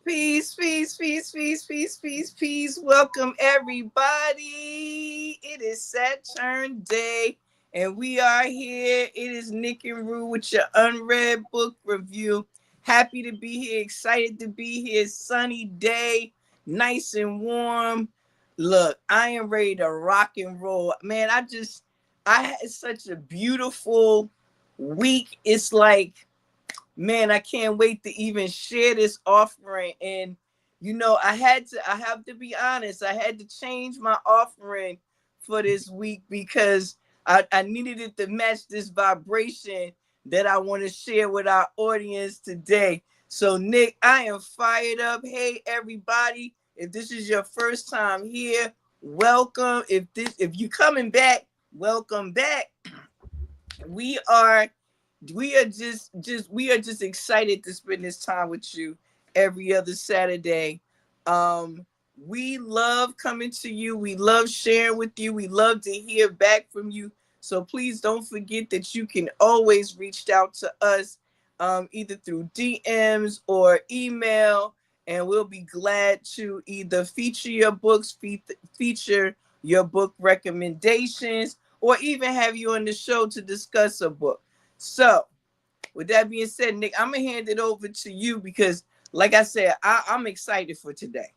Peace, peace, peace, peace, peace, peace, peace. Welcome, everybody. It is Saturn Day, and we are here. It is Nick and Roo with your UnRead Book Review. Happy to be here, excited to be here. Sunny day, nice and warm. Look, I am ready to rock and roll. Man, I had such a beautiful week. It's like, man, I can't wait to even share this offering. And I have to be honest, I had to change my offering for this week because I needed it to match this vibration that I want to share with our audience today. So Nick, I am fired up. Hey everybody, if this is your first time here, welcome. If you're coming back, welcome back. We are just excited to spend this time with you every other Saturday. We love coming to you. We love sharing with you. We love to hear back from you. So please don't forget that you can always reach out to us either through DMs or email, and we'll be glad to either feature your books, feature your book recommendations, or even have you on the show to discuss a book. So, with that being said, Nick, I'm going to hand it over to you because, like I said, I'm excited for today.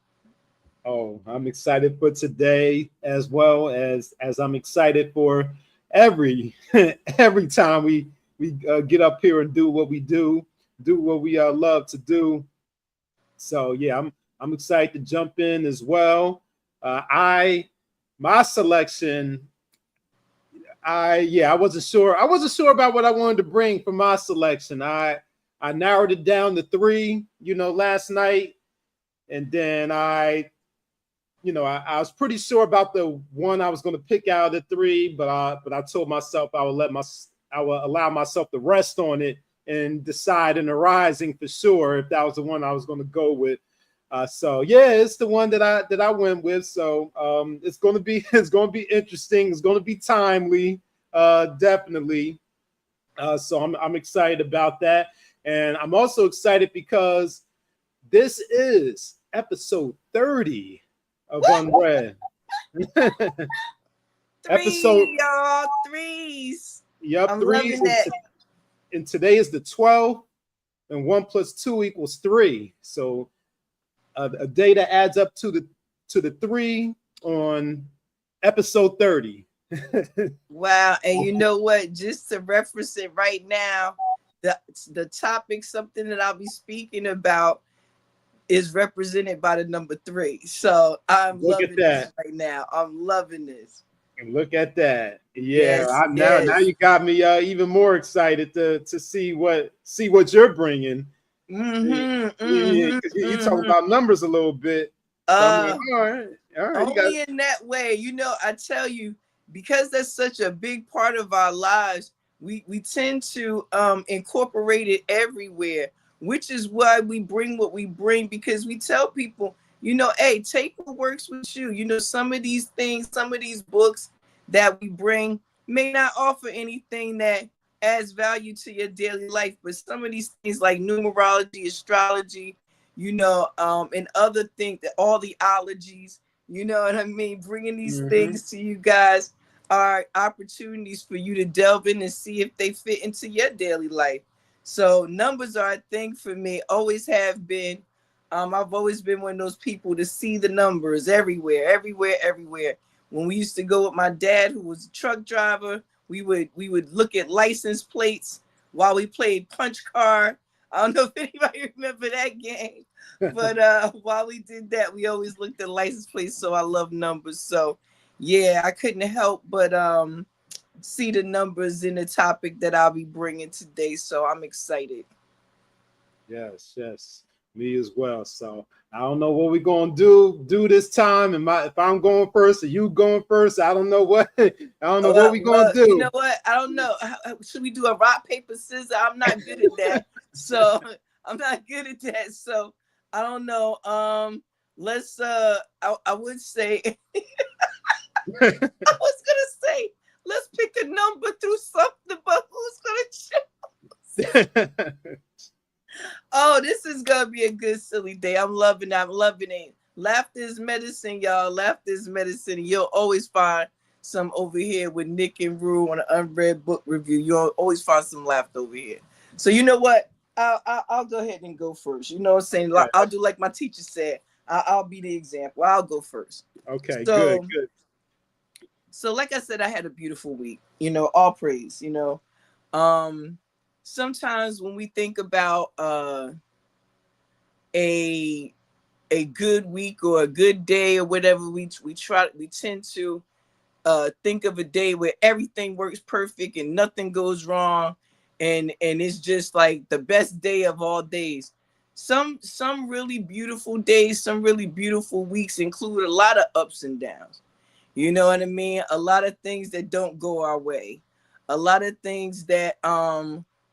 Oh, I'm excited for today as well as I'm excited for every time we get up here and do what we do what we love to do. So, yeah, I'm excited to jump in as well. My selection, I wasn't sure about what I wanted to bring for my selection. I narrowed it down to 3, last night, and then I was pretty sure about the one I was going to pick out of the 3, but I told myself I would allow myself to rest on it and decide in the rising for sure if that was the one I was going to go with. So yeah, it's the one that I went with. So it's going to be interesting. It's going to be timely, definitely. So I'm excited about that, and I'm also excited because this is episode 30 of UnRead. Episode, y'all, threes. Yep, I'm threes. loving that. And today is the 12th, and 1 + 2 = 3. So a day that adds up to the 3 on episode 30. Wow. And you know what? Just to reference it right now, the topic, something that I'll be speaking about, is represented by the number 3. So I'm loving this right now. I'm loving this. And look at that. Yeah. Yes, now you got me even more excited to see what you're bringing. You talk about numbers a little bit. So like, all right. Only in that way, I tell you, because that's such a big part of our lives, we tend to incorporate it everywhere, which is why we bring what we bring, because we tell people, hey, take what works with you. Some of these things, some of these books that we bring may not offer anything that adds value to your daily life, but some of these things like numerology, astrology, and other things, all the ologies, you know what I mean? Bringing these things to you guys are opportunities for you to delve in and see if they fit into your daily life. So numbers are a thing for me, always have been. I've always been one of those people to see the numbers everywhere. When we used to go with my dad, who was a truck driver, we would look at license plates while we played punch card. I don't know if anybody remember that game, but while we did that, we always looked at license plates. So I love numbers. So yeah, I couldn't help but see the numbers in the topic that I'll be bringing today. So I'm excited. Yes, me as well. So I don't know what we're gonna do this time. If I'm going first or you going first, I don't know what what we're gonna do. You know what? I don't know. Should we do a rock, paper, scissors? I'm not good at that. So I'm not good at that. So I don't know. Let's I would say I was gonna say let's pick a number through something, but who's gonna choose? Oh, this is gonna be a good silly day. I'm loving it. I'm loving it. Laughter is medicine, y'all. Laughter is medicine. You'll always find some over here with Nick and Roo on an UnRead Book Review. You'll always find some laughter over here. So you know what? I'll go ahead and go first. You know what I'm saying? Okay. I'll do like my teacher said. I'll be the example. I'll go first. Okay, good, So good. so like I said, I had a beautiful week. You know, all praise. You know, um, sometimes when we think about a a good week or a good day or whatever, we tend to think of a day where everything works perfect and nothing goes wrong, and it's just like the best day of all days. Some really beautiful days, some really beautiful weeks include a lot of ups and downs. You know what I mean? A lot of things that don't go our way. A lot of things that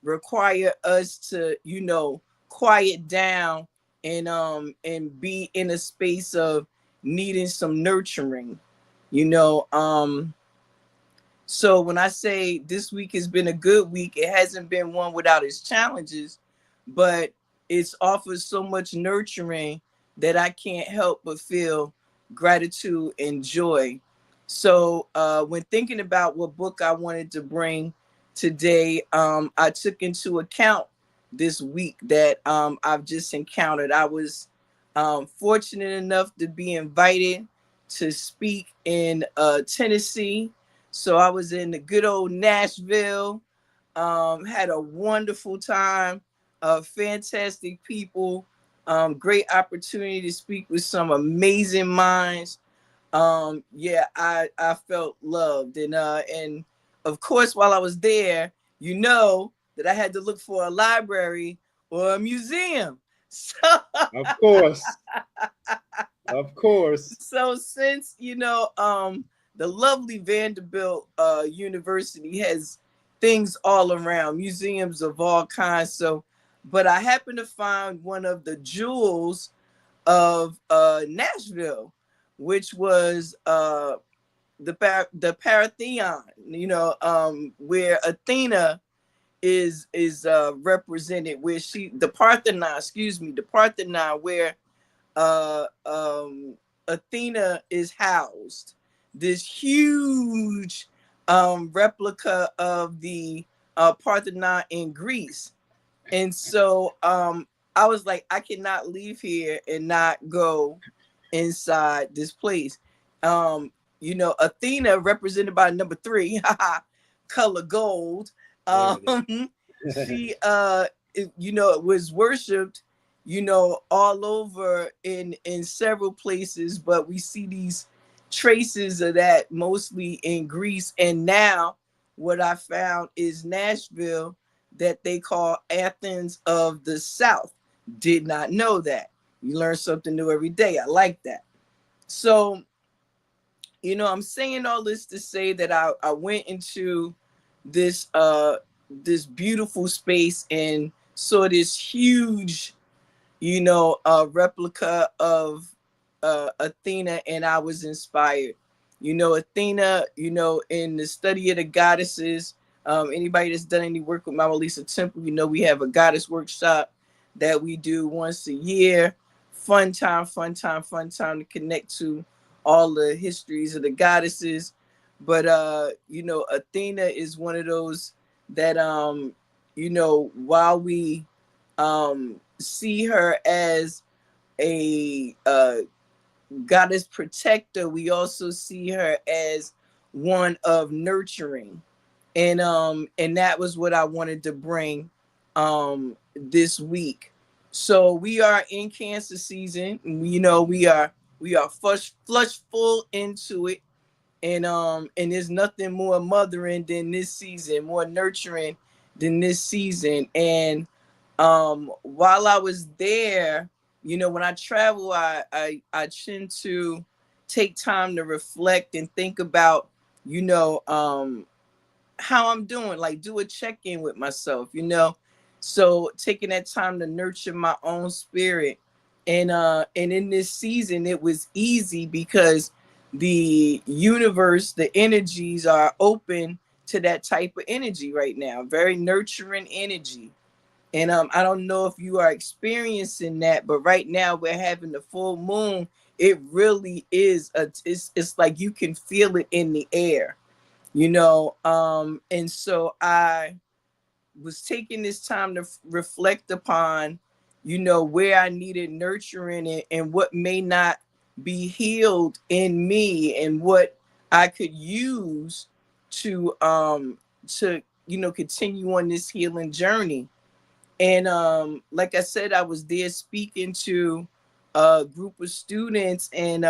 require us to, you know, quiet down and be in a space of needing some nurturing. You know, so when I say this week has been a good week, it hasn't been one without its challenges, but it's offered so much nurturing that I can't help but feel gratitude and joy. So when thinking about what book I wanted to bring today, I took into account this week that I've just encountered. I was fortunate enough to be invited to speak in Tennessee. So I was in the good old Nashville, had a wonderful time, fantastic people, great opportunity to speak with some amazing minds. Yeah, I felt loved, and of course while I was there, you know that I had to look for a library or a museum. So Of course. Of course. so since you know the lovely Vanderbilt University has things all around, museums of all kinds. So but I happened to find one of the jewels of Nashville, which was the Paratheon, you know, where Athena is represented, where she the Parthenon, excuse me, the Parthenon, where uh, um, Athena is housed. This huge replica of the Parthenon in Greece. And so I was like, I cannot leave here and not go inside this place. You know, Athena, represented by number 3, color gold. There it Um, is. she, you know, was worshipped, you know, all over in several places, but we see these traces of that mostly in Greece. And now, what I found is Nashville, that they call Athens of the South. Did not know that. You learn something new every day. I like that. So, you know, I'm saying all this to say that I went into this this beautiful space and saw this huge, you know, replica of Athena, and I was inspired. You know, Athena, you know, in the study of the goddesses, anybody that's done any work with MaWu Lisa Temple, you know, we have a goddess workshop that we do once a year. Fun time, fun time, fun time to connect to all the histories of the goddesses. But you know, Athena is one of those that you know, while we see her as a goddess protector, we also see her as one of nurturing. And that was what I wanted to bring this week. So we are in Cancer season. You know, we are flush full into it, and there's nothing more mothering than this season, more nurturing than this season. And while I was there, you know, when I travel, I tend to take time to reflect and think about, you know, how I'm doing, like do a check-in with myself, you know. So taking that time to nurture my own spirit. And in this season it was easy because the universe, the energies are open to that type of energy right now. Very nurturing energy. And I don't know if you are experiencing that, but right now we're having the full moon. It really is it's like you can feel it in the air, you know. And so I was taking this time to reflect upon, you know, where I needed nurturing and what may not be healed in me, and what I could use to you know, continue on this healing journey. And like I said, I was there speaking to a group of students, and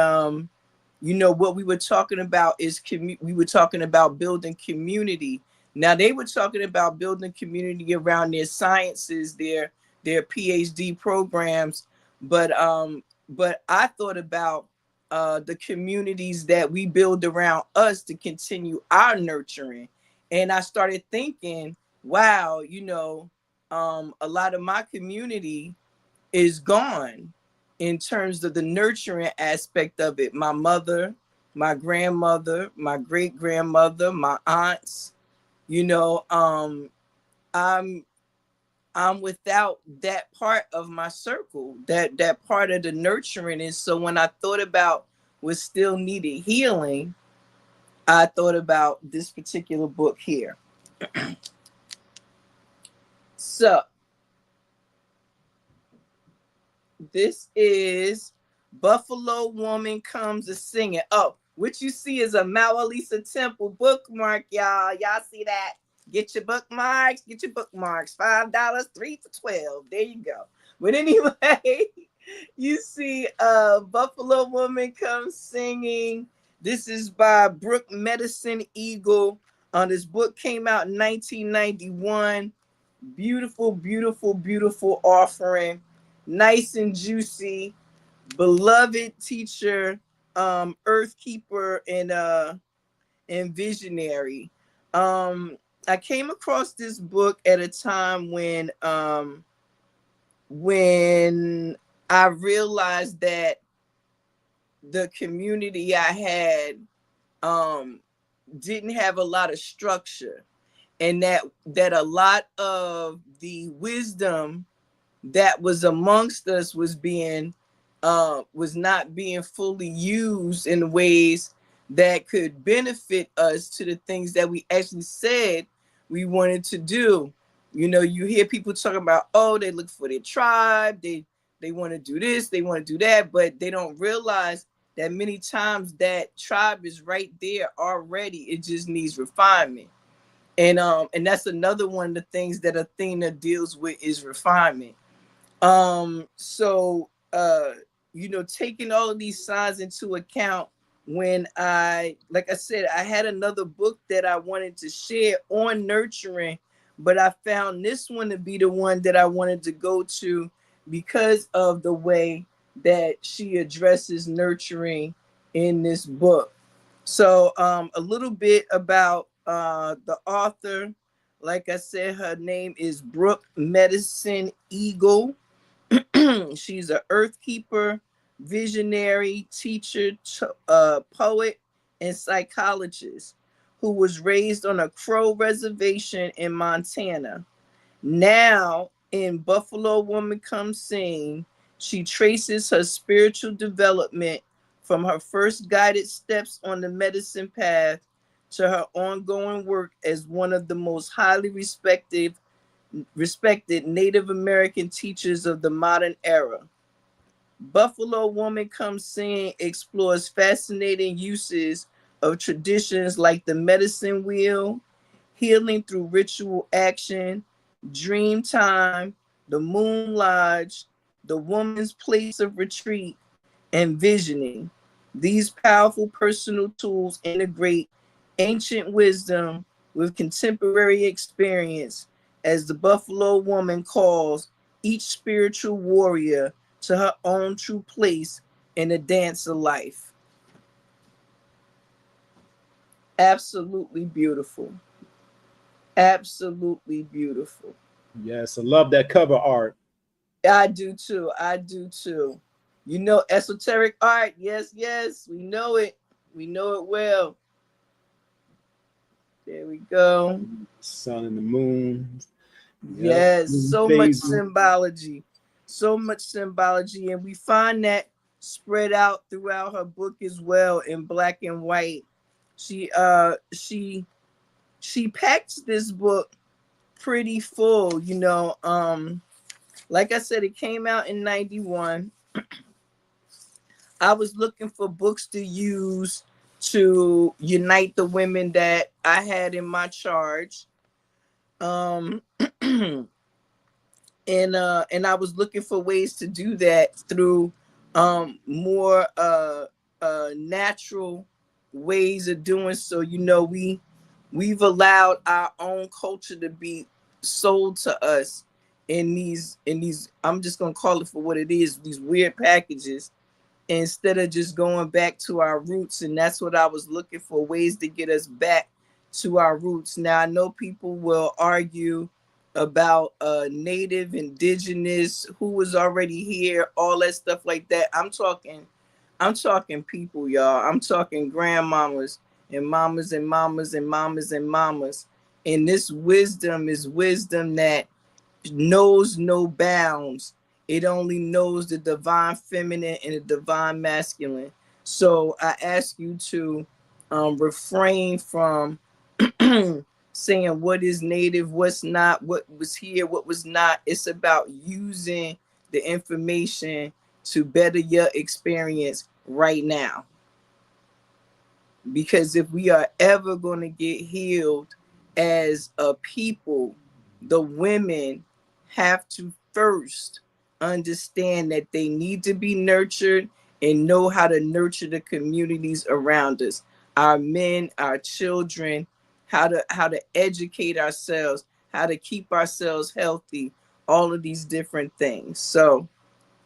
you know, what we were talking about is we were talking about building community. Now they were talking about building community around their sciences, their PhD programs, but I thought about the communities that we build around us to continue our nurturing. And I started thinking, wow, you know, a lot of my community is gone in terms of the nurturing aspect of it. My mother, my grandmother, my great grandmother, my aunts, you know, I'm I'm without that part of my circle, that part of the nurturing. And so when I thought about what still needed healing, I thought about this particular book here. So this is Buffalo Woman Comes a Singing. Oh, what you see is a MaWu Lisa Temple bookmark, y'all. Y'all see that? Get your bookmarks. Get your bookmarks. $5, 3 for 12. There you go. But anyway, you see Buffalo Woman Comes Singing. This is by Brooke Medicine Eagle. This book came out in 1991. Beautiful, beautiful, beautiful offering. Nice and juicy. Beloved teacher, earth keeper, and visionary. I came across this book at a time when I realized that the community I had didn't have a lot of structure, and that a lot of the wisdom that was amongst us was not being fully used in ways that could benefit us to the things that we actually said we wanted to do. You know, you hear people talking about, oh, they look for their tribe, they want to do this, they want to do that, but they don't realize that many times that tribe is right there already. It just needs refinement. And that's another one of the things that Athena deals with is refinement. So you know, taking all of these signs into account, when like I said, I had another book that I wanted to share on nurturing, but I found this one to be the one that I wanted to go to because of the way that she addresses nurturing in this book. So a little bit about the author. Like I said, her name is Brooke Medicine Eagle. She's an earth keeper, visionary, teacher, poet, and psychologist who was raised on a Crow reservation in Montana. Now, in Buffalo Woman Comes Sing, she traces her spiritual development from her first guided steps on the medicine path to her ongoing work as one of the most highly respected Native American teachers of the modern era. Buffalo Woman Comes Singing explores fascinating uses of traditions like the medicine wheel, healing through ritual action, dream time, the moon lodge, the woman's place of retreat, and visioning. These powerful personal tools integrate ancient wisdom with contemporary experience as the Buffalo Woman calls each spiritual warrior to her own true place in the dance of life. Absolutely beautiful. Absolutely beautiful. Yes, I love that cover art. I do too. I do too. You know, esoteric art. Yes, yes. We know it. We know it well. There we go. Sun and the moon. Yep. Yes, so much Basil. symbology, so much symbology, and we find that spread out throughout her book as well in black and white. She she packs this book pretty full, you know. Like I said, it came out in 91. I was looking for books to use to unite the women that I had in my charge. Um and I was looking for ways to do that through more natural ways of doing so. You know, we've allowed our own culture to be sold to us in these, I'm just gonna call it for what it is, these weird packages, instead of just going back to our roots. And that's what I was looking for, ways to get us back to our roots. Now I know people will argue about native, indigenous, who was already here, all that stuff like that. I'm talking people, y'all. I'm talking grandmamas and mamas and mamas and mamas and mamas. And this wisdom is wisdom that knows no bounds. It only knows the divine feminine and the divine masculine. So I ask you to refrain from saying what is native, what's not, what was here, what was not. It's about using the information to better your experience right now. Because if we are ever going to get healed as a people, the women have to first understand that they need to be nurtured and know how to nurture the communities around us, our men, our children, how to educate ourselves, how to keep ourselves healthy, all of these different things. So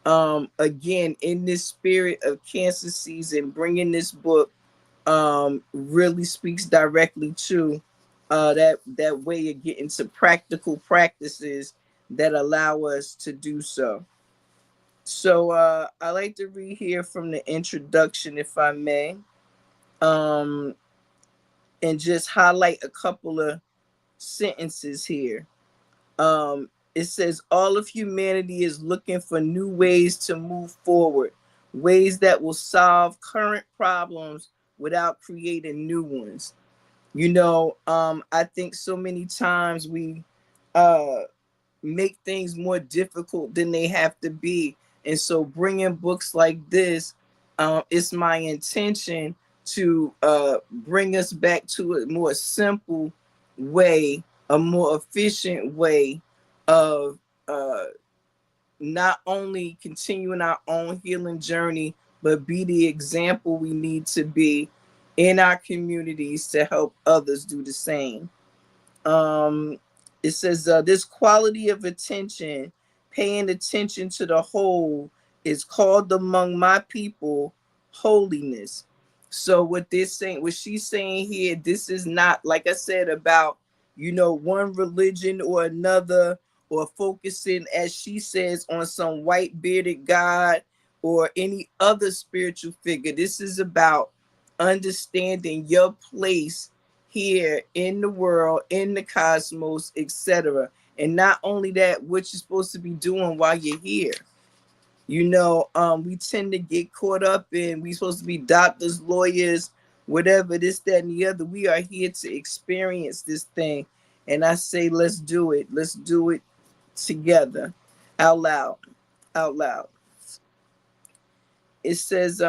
again, in this spirit of cancer season, bringing this book really speaks directly to that way of getting to practical practices that allow us to do so. So I like to read here from the introduction, if I may, um, and just highlight a couple of sentences here. It says, all of humanity is looking for new ways to move forward, ways that will solve current problems without creating new ones. You know, I think so many times we uh, make things more difficult than they have to be. And so bringing books like this, it's my intention to bring us back to a more simple way, a more efficient way of not only continuing our own healing journey, but be the example we need to be in our communities to help others do the same. um it says this quality of attention, paying attention to the whole, is called among my people holiness. So what this saying, what she's saying here, this is not, like I said, about, you know, one religion or another, or focusing, as she says, on some white bearded god or any other spiritual figure. This is about understanding your place here in the world, in the cosmos, etc. And not only that, what you're supposed to be doing while you're here. You know, we tend to get caught up in, we supposed to be doctors, lawyers, whatever, this, that, and the other. We are here to experience this thing. And I say, let's do it. Let's do it together, out loud, out loud. It says,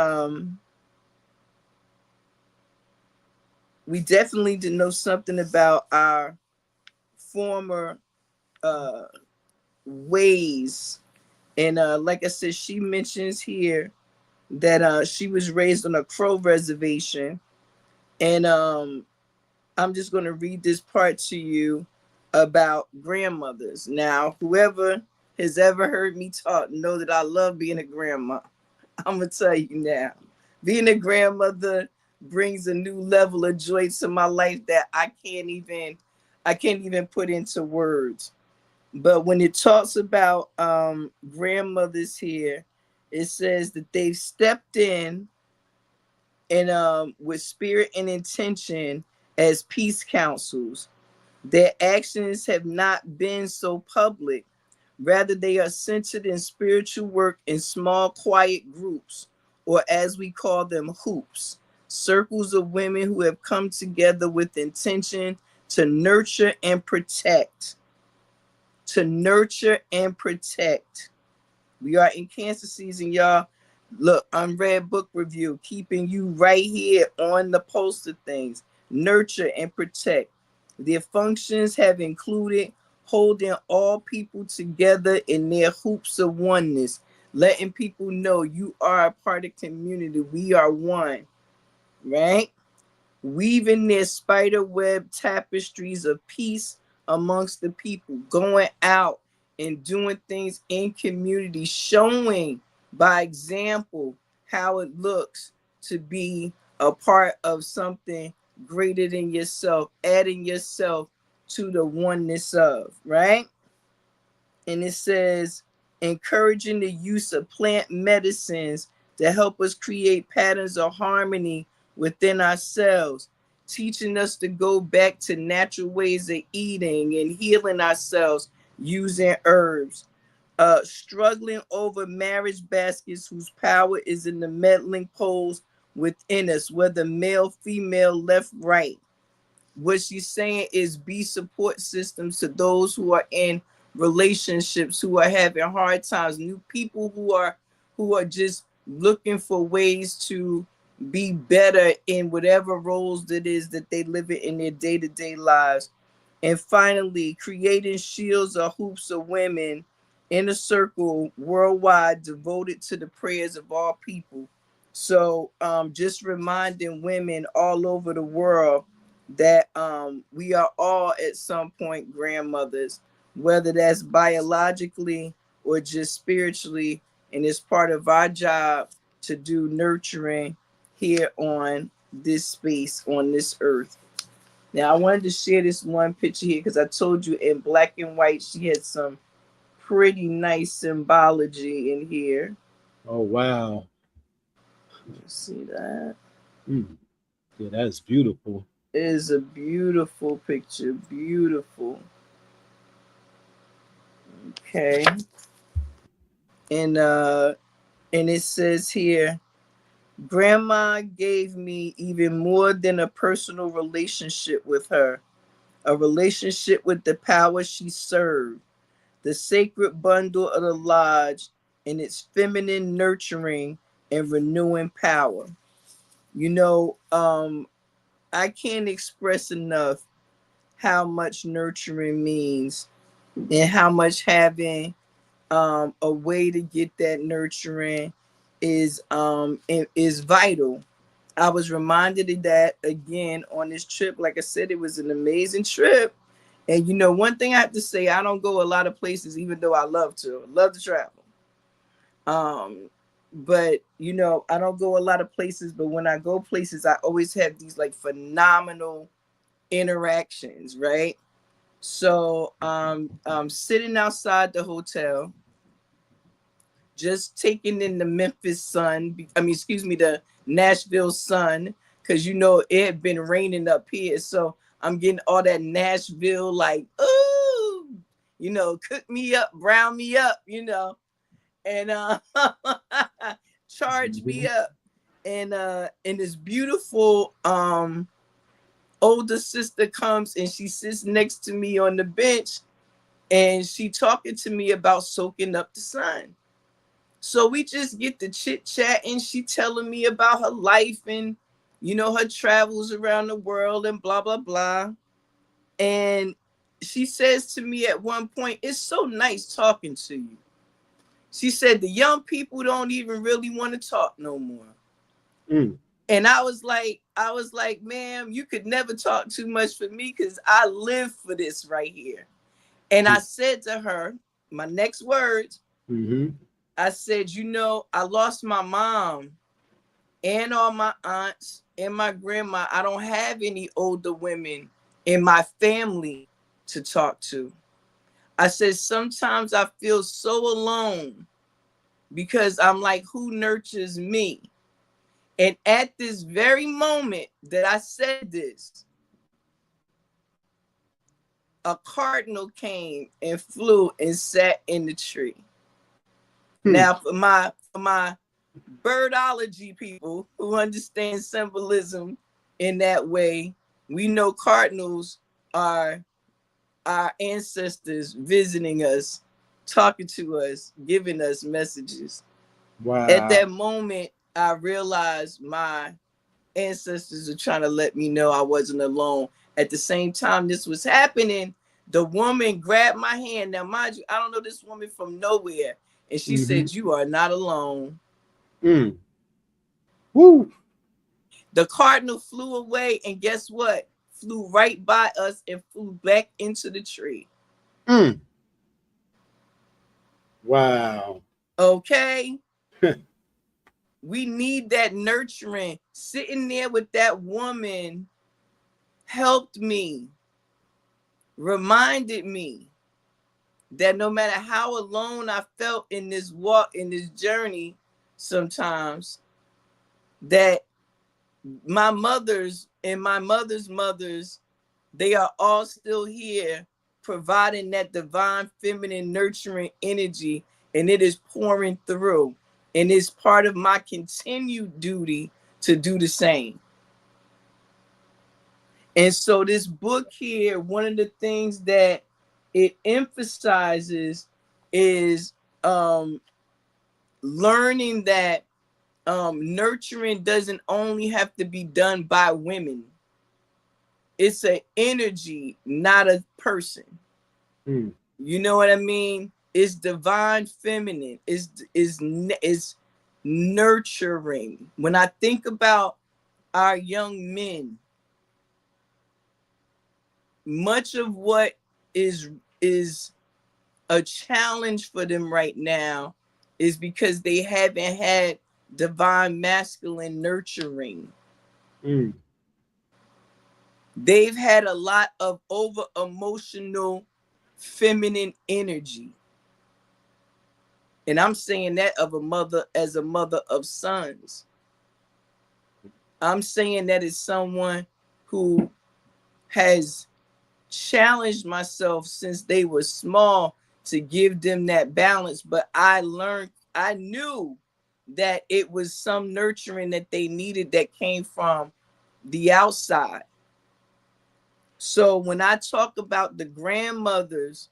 we definitely did know something about our former uh ways. And like I said, she mentions here that she was raised on a Crow reservation. And I'm just going to read this part to you about grandmothers. Now, whoever has ever heard me talk know that I love being a grandma. I'm going to tell you now, being a grandmother brings a new level of joy to my life that I can't even put into words. But when it talks about grandmothers here, it says that they've stepped in and with spirit and intention as peace councils. Their actions have not been so public. Rather, they are centered in spiritual work in small, quiet groups, or as we call them, hoops, circles of women who have come together with intention to nurture and protect. To nurture and protect. We are in Cancer season, y'all. Look, UnRead Book Review, keeping you right here on the post of things. Nurture and protect. Their functions have included holding all people together in their hoops of oneness, letting people know you are a part of community. We are one, right? Weaving their spider web tapestries of peace amongst the people, going out and doing things in community, showing by example how it looks to be a part of something greater than yourself, adding yourself to the oneness of, right? And it says, encouraging the use of plant medicines to help us create patterns of harmony within ourselves, teaching us to go back to natural ways of eating and healing ourselves using herbs. Struggling over marriage baskets whose power is in the meddling poles within us, whether male, female, left, right. What she's saying is be support systems to those who are in relationships, who are having hard times, new people who are just looking for ways to be better in whatever roles that is that they live in their day-to-day lives. And finally, creating shields or hoops of women in a circle worldwide devoted to the prayers of all people. So just reminding women all over the world that we are all at some point grandmothers, whether that's biologically or just spiritually, and it's part of our job to do nurturing here on this space, on this earth. Now, I wanted to share this one picture here because I told you in black and white she had some pretty nice symbology in here. Oh, wow. You see that? Mm. Yeah, that's beautiful. It is a beautiful picture. Beautiful. Okay. And it says here, Grandma gave me even more than a personal relationship with her, a relationship with the power she served, the sacred bundle of the lodge and its feminine nurturing and renewing power. You know, I can't express enough how much nurturing means and how much having a way to get that nurturing is vital. I was reminded of that again on this trip. Like I said, it was an amazing trip. And you know, one thing I have to say, I don't go a lot of places, even though I love to travel. Um, but you know, I don't go a lot of places, but when I go places, I always have these like phenomenal interactions, right? So sitting outside the hotel, just taking in the Memphis sun. I mean, excuse me, the Nashville sun, because you know it had been raining up here. So I'm getting all that Nashville, like, ooh, you know, cook me up, brown me up, you know, and charge me up. And this beautiful older sister comes and she sits next to me on the bench and she talking to me about soaking up the sun. So we just get to chit chat and she telling me about her life and you know her travels around the world and blah blah blah. And she says to me at one point, "It's so nice talking to you." She said the young people don't even really want to talk no more. Mm. And I was like, ma'am, you could never talk too much for me because I live for this right here. And I said to her, my next words, I said, you know, I lost my mom and all my aunts and my grandma. I don't have any older women in my family to talk to. I said, sometimes I feel so alone because I'm like, who nurtures me? And at this very moment that I said this, a cardinal came and flew and sat in the tree. Hmm. Now, for my birdology people who understand symbolism in that way, we know cardinals are our ancestors visiting us, talking to us, giving us messages. Wow. At that moment, I realized my ancestors are trying to let me know I wasn't alone. At the same time this was happening, the woman grabbed my hand. Now, mind you, I don't know this woman from nowhere. And she said, "You are not alone." Mm. Woo. The cardinal flew away, and guess what? Flew right by us and flew back into the tree. Mm. Wow. Okay? We need that nurturing. Sitting there with that woman helped me, reminded me that no matter how alone I felt in this walk, in this journey, sometimes, that my mothers and my mother's mothers, they are all still here providing that divine feminine nurturing energy, and it is pouring through. And it's part of my continued duty to do the same. And so this book here, one of the things that it emphasizes is learning that nurturing doesn't only have to be done by women. It's an energy, not a person. Mm. You know what I mean? It's divine feminine. Is nurturing. When I think about our young men, much of what is a challenge for them right now is because they haven't had divine masculine nurturing. Mm. They've had a lot of over emotional feminine energy. And I'm saying that of a mother, as a mother of sons. I'm saying that as someone who has challenged myself since they were small to give them that balance. But I knew that it was some nurturing that they needed that came from the outside. So when I talk about the grandmothers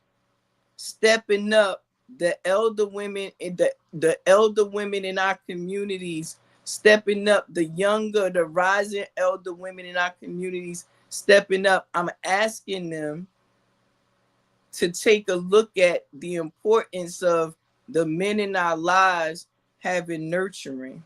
stepping up, the elder women in the elder women in our communities stepping up, the rising elder women in our communities stepping up, I'm asking them to take a look at the importance of the men in our lives having nurturing.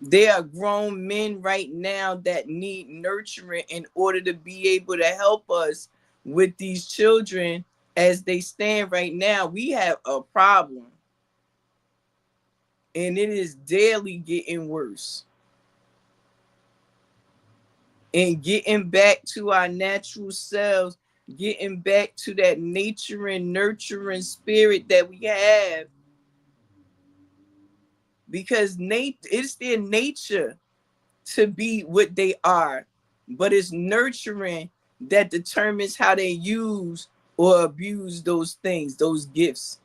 There are grown men right now that need nurturing in order to be able to help us with these children as they stand right now. We have a problem, and it is daily getting worse. And getting back to our natural selves, getting back to that nature and nurturing spirit that we have, because it's their nature to be what they are, but it's nurturing that determines how they use or abuse those things, those gifts.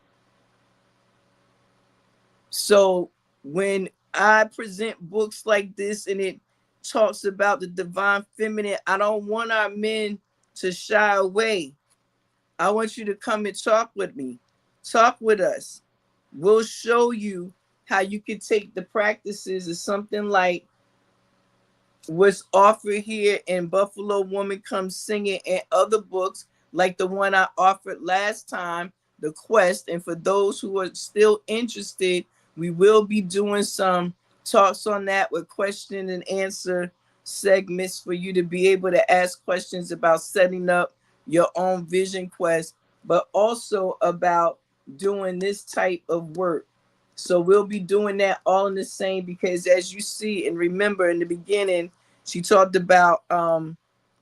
So when I present books like this and it talks about the divine feminine, I don't want our men to shy away. I want you to come and talk with me, talk with us. We'll show you how you can take the practices of something like what's offered here in Buffalo Woman Comes Singing, and other books like the one I offered last time, The Quest. And for those who are still interested, we will be doing some talks on that with question and answer segments for you to be able to ask questions about setting up your own vision quest, but also about doing this type of work. So we'll be doing that all in the same, because as you see and remember in the beginning, she talked about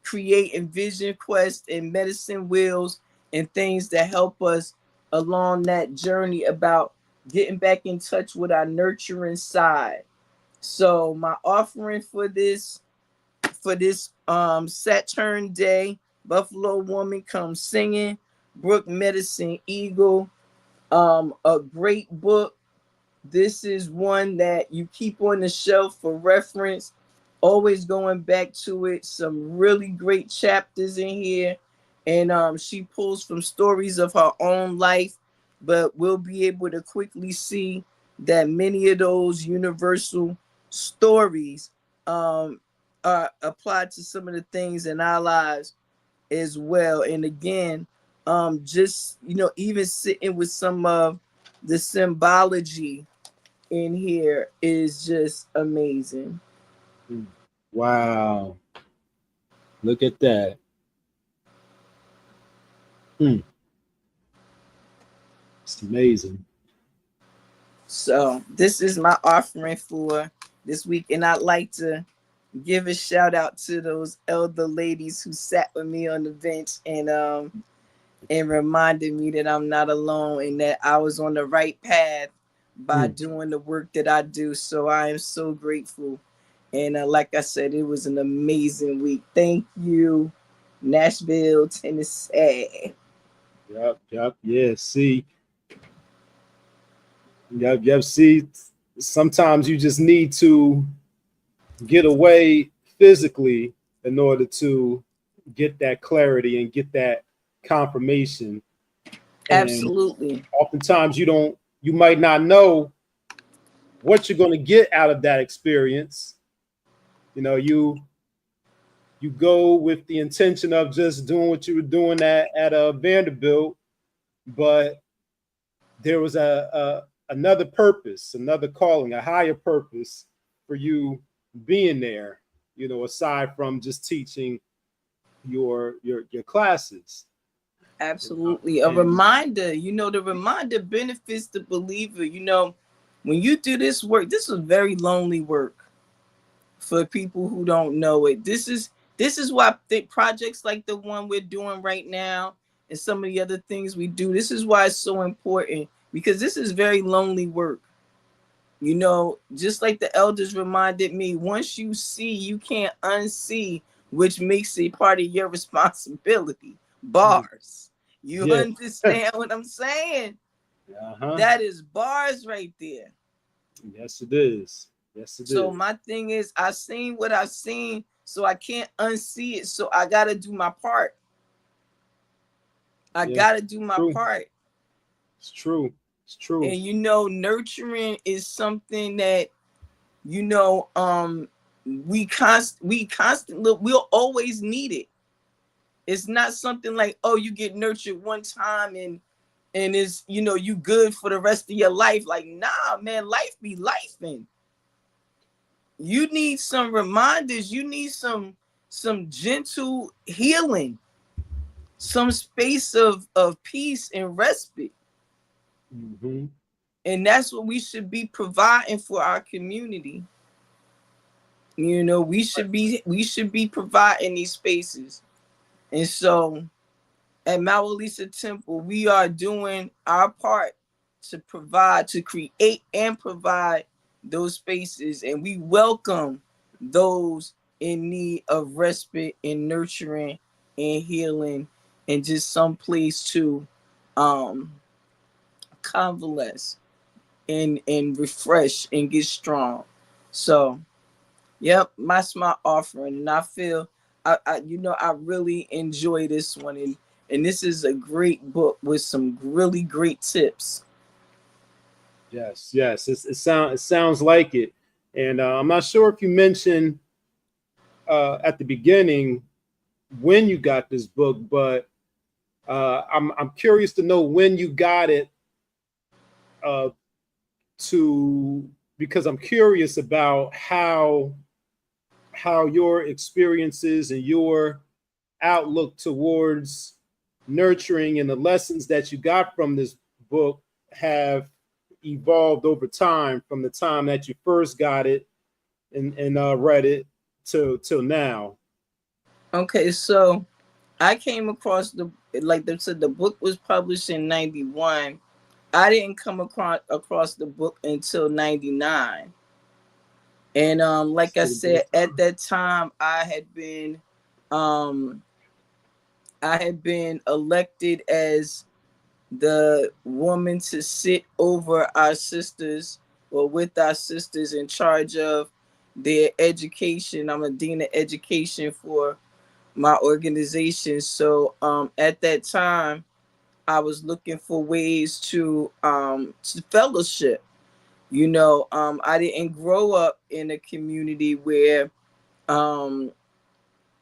creating vision quests and medicine wheels and things that help us along that journey about getting back in touch with our nurturing side. So my offering for this Saturn day, Buffalo Woman Comes Singing, Brook Medicine Eagle. A great book. This is one that you keep on the shelf for reference, always going back to it. Some really great chapters in here. And she pulls from stories of her own life, but we'll be able to quickly see that many of those universal stories are applied to some of the things in our lives as well. And again, just even sitting with some of the symbology in here is just amazing. Wow. Look at that. It's amazing. So this is my offering for this week. And I'd like to give a shout out to those elder ladies who sat with me on the bench and reminded me that I'm not alone and that I was on the right path by doing the work that I do. So I am so grateful. And like I said, it was an amazing week. Thank you, Nashville, Tennessee. Yep. Yeah, see. Yep. See, sometimes you just need to get away physically in order to get that clarity and get that confirmation. Absolutely. And oftentimes you might not know what you're going to get out of that experience. You go with the intention of just doing what you were doing at Vanderbilt, but there was another purpose, another calling, a higher purpose for you being there, aside from just teaching your classes. Absolutely. A reminder, the reminder benefits the believer. When you do this work, this is very lonely work for people who don't know it. This is why projects like the one we're doing right now and some of the other things we do, this is why it's so important, because this is very lonely work. Just like the elders reminded me, once you see, you can't unsee, which makes it part of your responsibility. Bars. You understand what I'm saying? That is bars right there. Yes, it is. So my thing is, I've seen what I've seen, so I can't unsee it. So I got to do my part. I got to do my part. It's true. And nurturing is something that we constantly, we'll always need it. It's not something like, oh, you get nurtured one time and it's you good for the rest of your life. Like, nah, man, life be lifing. You need some reminders. You need some gentle healing, some space of peace and respite. And that's what we should be providing for our community. We should be providing these spaces. And so at MaWu Lisa Temple, we are doing our part to create and provide those spaces. And we welcome those in need of respite and nurturing and healing and just some place to convalesce and refresh and get strong. So yep, that's my offering. And I feel I really enjoy this one. And this is a great book with some really great tips. Yes. It sounds like it. And I'm not sure if you mentioned at the beginning when you got this book, but I'm curious to know when you got it. Because I'm curious about how your experiences and your outlook towards nurturing and the lessons that you got from this book have evolved over time, from the time that you first got it and read it till now. Okay, so I came across like they said, the book was published in 91. I didn't come across the book until 99. And like I said, at that time I had been I had been elected as the woman to sit over our sisters, or with our sisters, in charge of their education. I'm a dean of education for my organization. So at that time, I was looking for ways to fellowship. I didn't grow up in a community where um,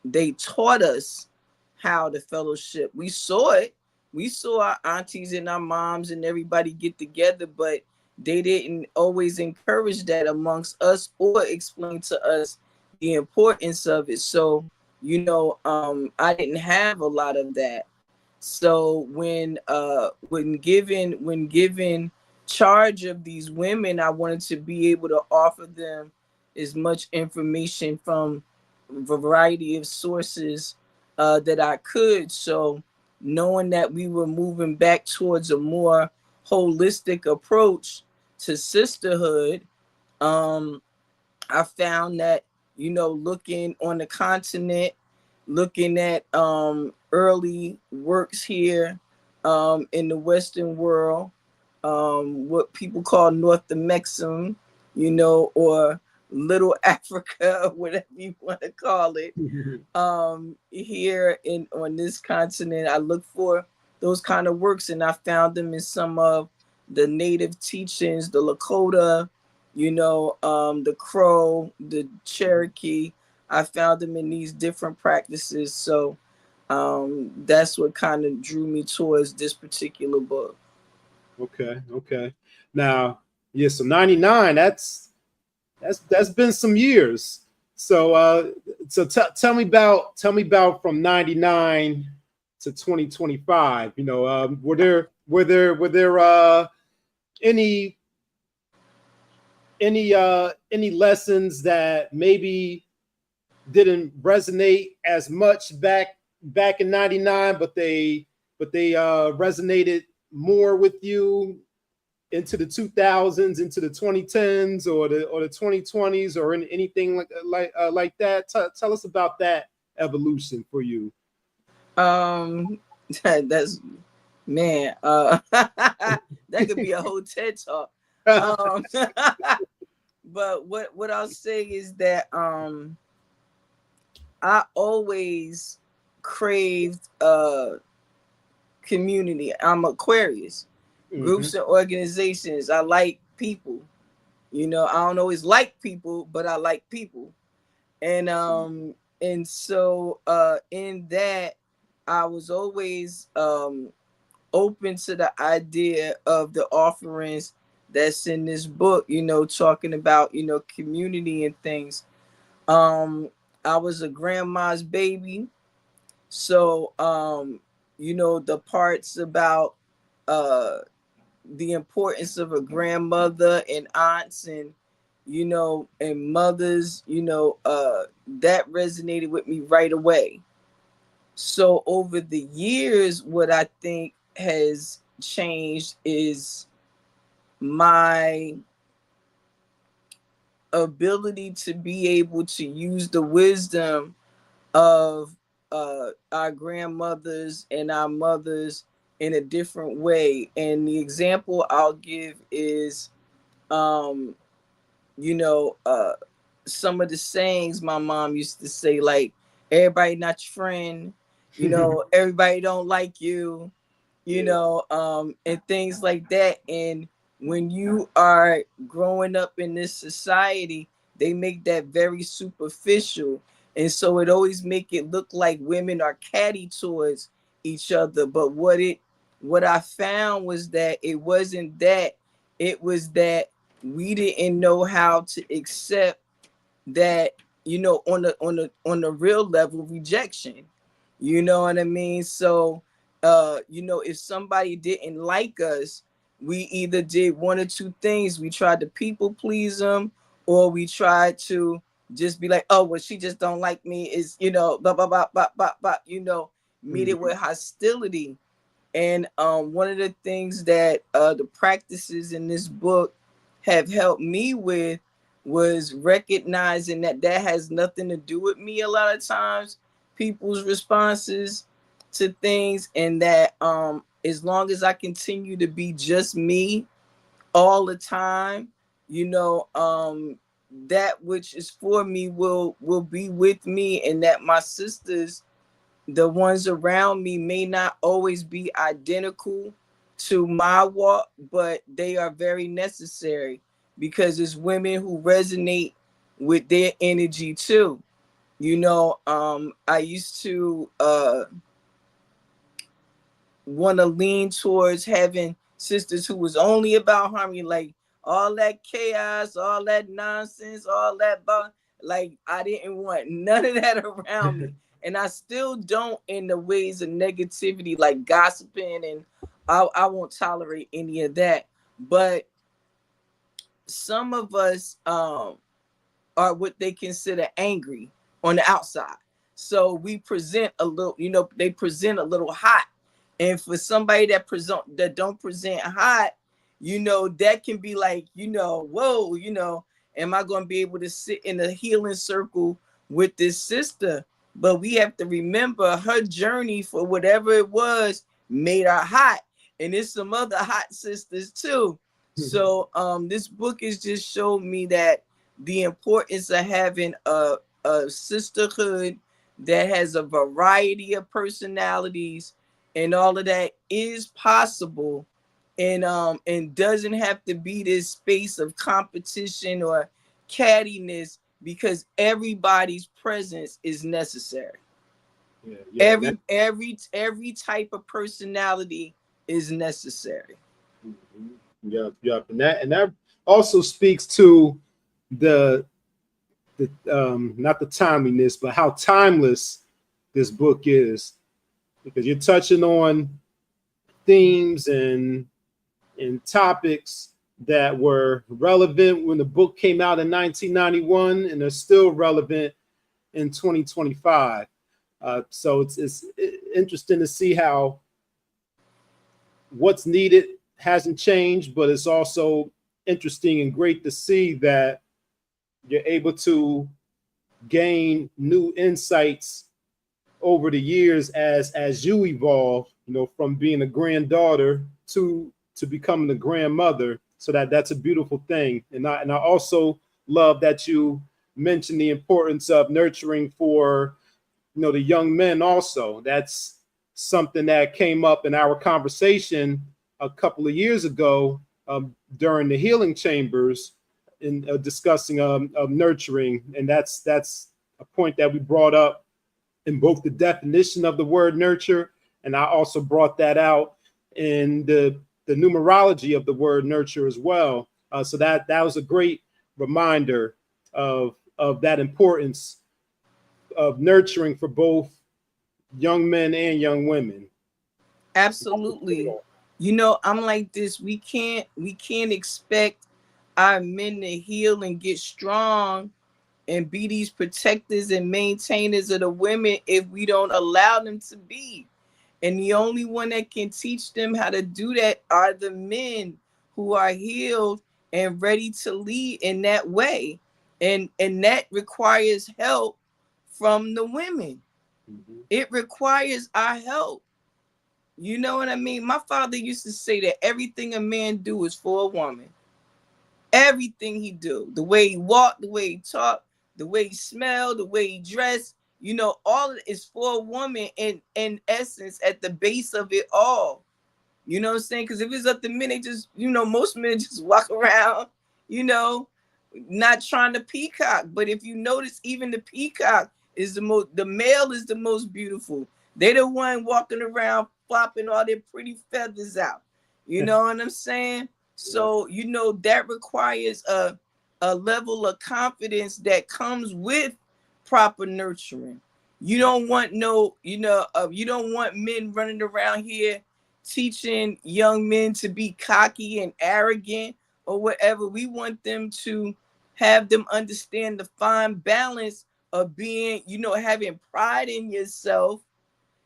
they taught us how to fellowship. We saw it. We saw our aunties and our moms and everybody get together, but they didn't always encourage that amongst us or explain to us the importance of it. So, I didn't have a lot of that. So when given charge of these women, I wanted to be able to offer them as much information from a variety of sources that I could. So knowing that we were moving back towards a more holistic approach to sisterhood, um, I found that, looking on the continent, looking at early works here in the Western world, what people call North American, or Little Africa, whatever you want to call it. Here on this continent, I look for those kind of works, and I found them in some of the native teachings, the Lakota, the Crow, the Cherokee. I found them in these different practices. So that's what kind of drew me towards this particular book. Okay. Now, yeah, so 99, that's been some years. So tell me about from 99 to 2025. Were there any lessons that maybe didn't resonate as much back in 99, but they resonated more with you into the 2000s, into the 2010s, or the 2020s, or anything like that? Tell us about that evolution for you. That's, man, that could be a whole TED talk. But what I'll say is that I always craved community. I'm Aquarius. Groups and organizations. I like people. I don't always like people, but I like people. And so in that, I was always open to the idea of the offerings that's in this book, talking about, community and things. I was a grandma's baby. So the parts about the importance of a grandmother and aunts and and mothers, that resonated with me right away. So over the years, what I think has changed is my ability to be able to use the wisdom of our grandmothers and our mothers in a different way. And the example I'll give is, um, some of the sayings my mom used to say, like, everybody not your friend, everybody don't like you, and things like that. And when you are growing up in this society, they make that very superficial. And so it always make it look like women are catty towards each other. But what I found was that it wasn't that. It was that we didn't know how to accept that, on the real level, rejection. You know what I mean? So if somebody didn't like us, we either did one or two things. We tried to people please them, or we tried to just be like, oh, well, she just don't like me, is, blah, blah, blah, blah, blah, blah, meet it with hostility. And one of the things that the practices in this book have helped me with was recognizing that has nothing to do with me a lot of times, people's responses. to things, and that as long as I continue to be just me all the time, you know, that which is for me will be with me, and that my sisters, the ones around me, may not always be identical to my walk, but they are very necessary, because it's women who resonate with their energy too. You know, I used to want to lean towards having sisters who was only about harmony, like all that chaos, all that nonsense, all that like I didn't want none of that around me. And I still don't, in the ways of negativity, like gossiping, and I won't tolerate any of that. But some of us are what they consider angry on the outside. So we present a little, you know, they present a little hot. And for somebody that don't present hot, you know, that can be like, you know, whoa, you know, am I going to be able to sit in a healing circle with this sister? But we have to remember her journey for whatever it was made her hot. And there's some other hot sisters too. So this book has just showed me that the importance of having a sisterhood that has a variety of personalities and all of that is possible, and doesn't have to be this space of competition or cattiness, because everybody's presence is necessary. Every type of personality is necessary. Yep. And that also speaks to the not the timeliness, but how timeless this book is, because you're touching on themes and topics that were relevant when the book came out in 1991, and are still relevant in 2025. So it's interesting to see how what's needed hasn't changed, but it's also interesting and great to see that you're able to gain new insights over the years as you evolve, you know, from being a granddaughter to becoming a grandmother. So that's a beautiful thing. And I also love that you mentioned the importance of nurturing for, you know, the young men also. That's something that came up in our conversation a couple of years ago during the healing chambers, in discussing nurturing. And that's a point that we brought up in both the definition of the word nurture, and I also brought that out in the numerology of the word nurture as well. So that was a great reminder of that importance of nurturing for both young men and young women. Absolutely. You know, I'm like this. We can't expect our men to heal and get strong and be these protectors and maintainers of the women if we don't allow them to be. And the only one that can teach them how to do that are the men who are healed and ready to lead in that way. And that requires help from the women. Mm-hmm. It requires our help. You know what I mean? My father used to say that everything a man do is for a woman. Everything he do, the way he walk, the way he talk, the way he smell, the way he dress, you know, all of it is for a woman in essence at the base of it all. You know what I'm saying? Because if it's up to men, they just, you know, most men just walk around, you know, not trying to peacock. But if you notice, even the peacock is the male is the most beautiful. They the one walking around flopping all their pretty feathers out. You know what I'm saying? So, you know, that requires a level of confidence that comes with proper nurturing. You don't want you don't want men running around here teaching young men to be cocky and arrogant or whatever. We want them to have them understand the fine balance of being, you know, having pride in yourself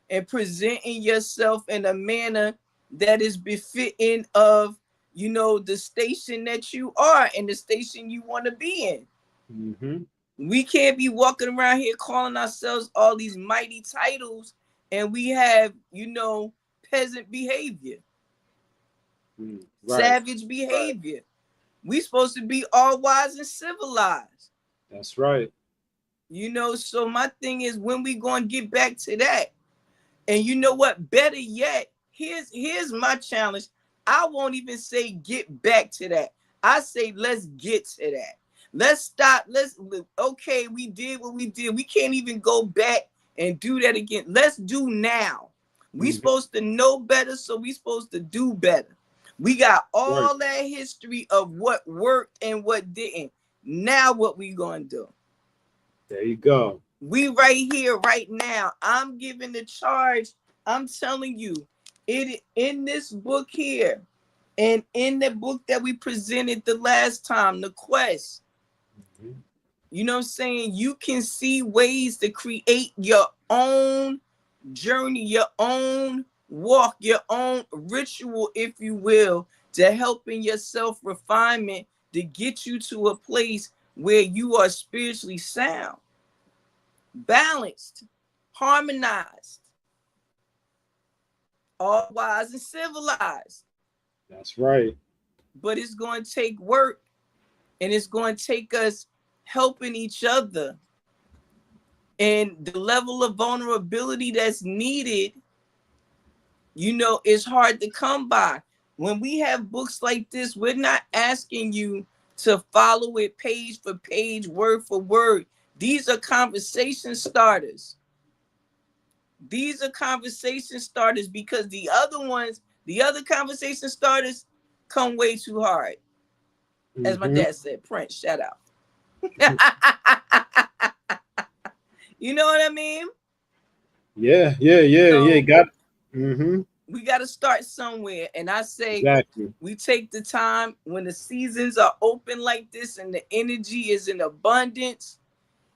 and presenting yourself in a manner that is befitting of, you know, the station that you are and the station you want to be in. Mm-hmm. We can't be walking around here calling ourselves all these mighty titles and we have, you know, peasant behavior, Right. savage behavior. We supposed to be all wise and civilized. That's right. You know, so my thing is, when we going to get back to that? And you know what? Better yet, here's my challenge. I won't even say get back to that. I say let's get to that. Let's stop. Okay, we did what we did. We can't even go back and do that again. Let's do now. We supposed to know better, so we supposed to do better. We got all that history of what worked and what didn't. Now what we gonna do? There you go. We right here, right now. I'm giving the charge. I'm telling you, it in this book here, and in the book that we presented the last time, The Quest. You know what I'm saying? You can see ways to create your own journey, your own walk, your own ritual, if you will, to help in your self-refinement to get you to a place where you are spiritually sound, balanced, harmonized, all wise and civilized. That's right. But it's going to take work, and it's going to take us helping each other. And the level of vulnerability that's needed, you know, is hard to come by. When we have books like this, we're not asking you to follow it page for page, word for word. These are conversation starters. These are conversation starters, because the other ones, the other conversation starters come way too hard. As my dad said, Prince, shout out. You know what I mean? Yeah. So, Got we got to start somewhere. And I say, exactly. we take the time when the seasons are open like this and the energy is in abundance.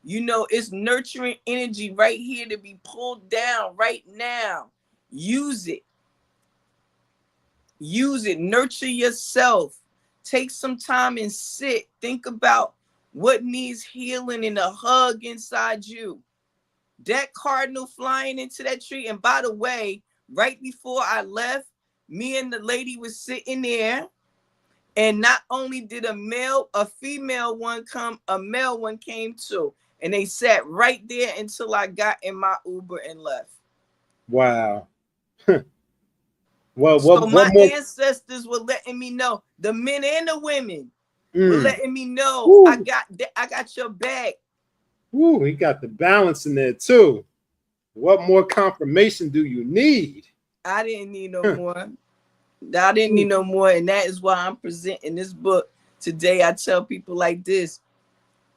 You know, it's nurturing energy right here to be pulled down right now. Use it. Use it. Nurture yourself. Take some time and sit. Think about what needs healing and a hug inside you. That cardinal flying into that tree. And by the way, right before I left, me and the lady was sitting there. And not only did a female one come, a male one came too. And they sat right there until I got in my Uber and left. Wow. Well, So my more? ancestors were letting me know, the men and the women were letting me know, Woo. I got your back. Ooh, we got the balance in there too. What more confirmation do you need? I didn't need no more. I didn't need no more. And that is why I'm presenting this book today. I tell people like this: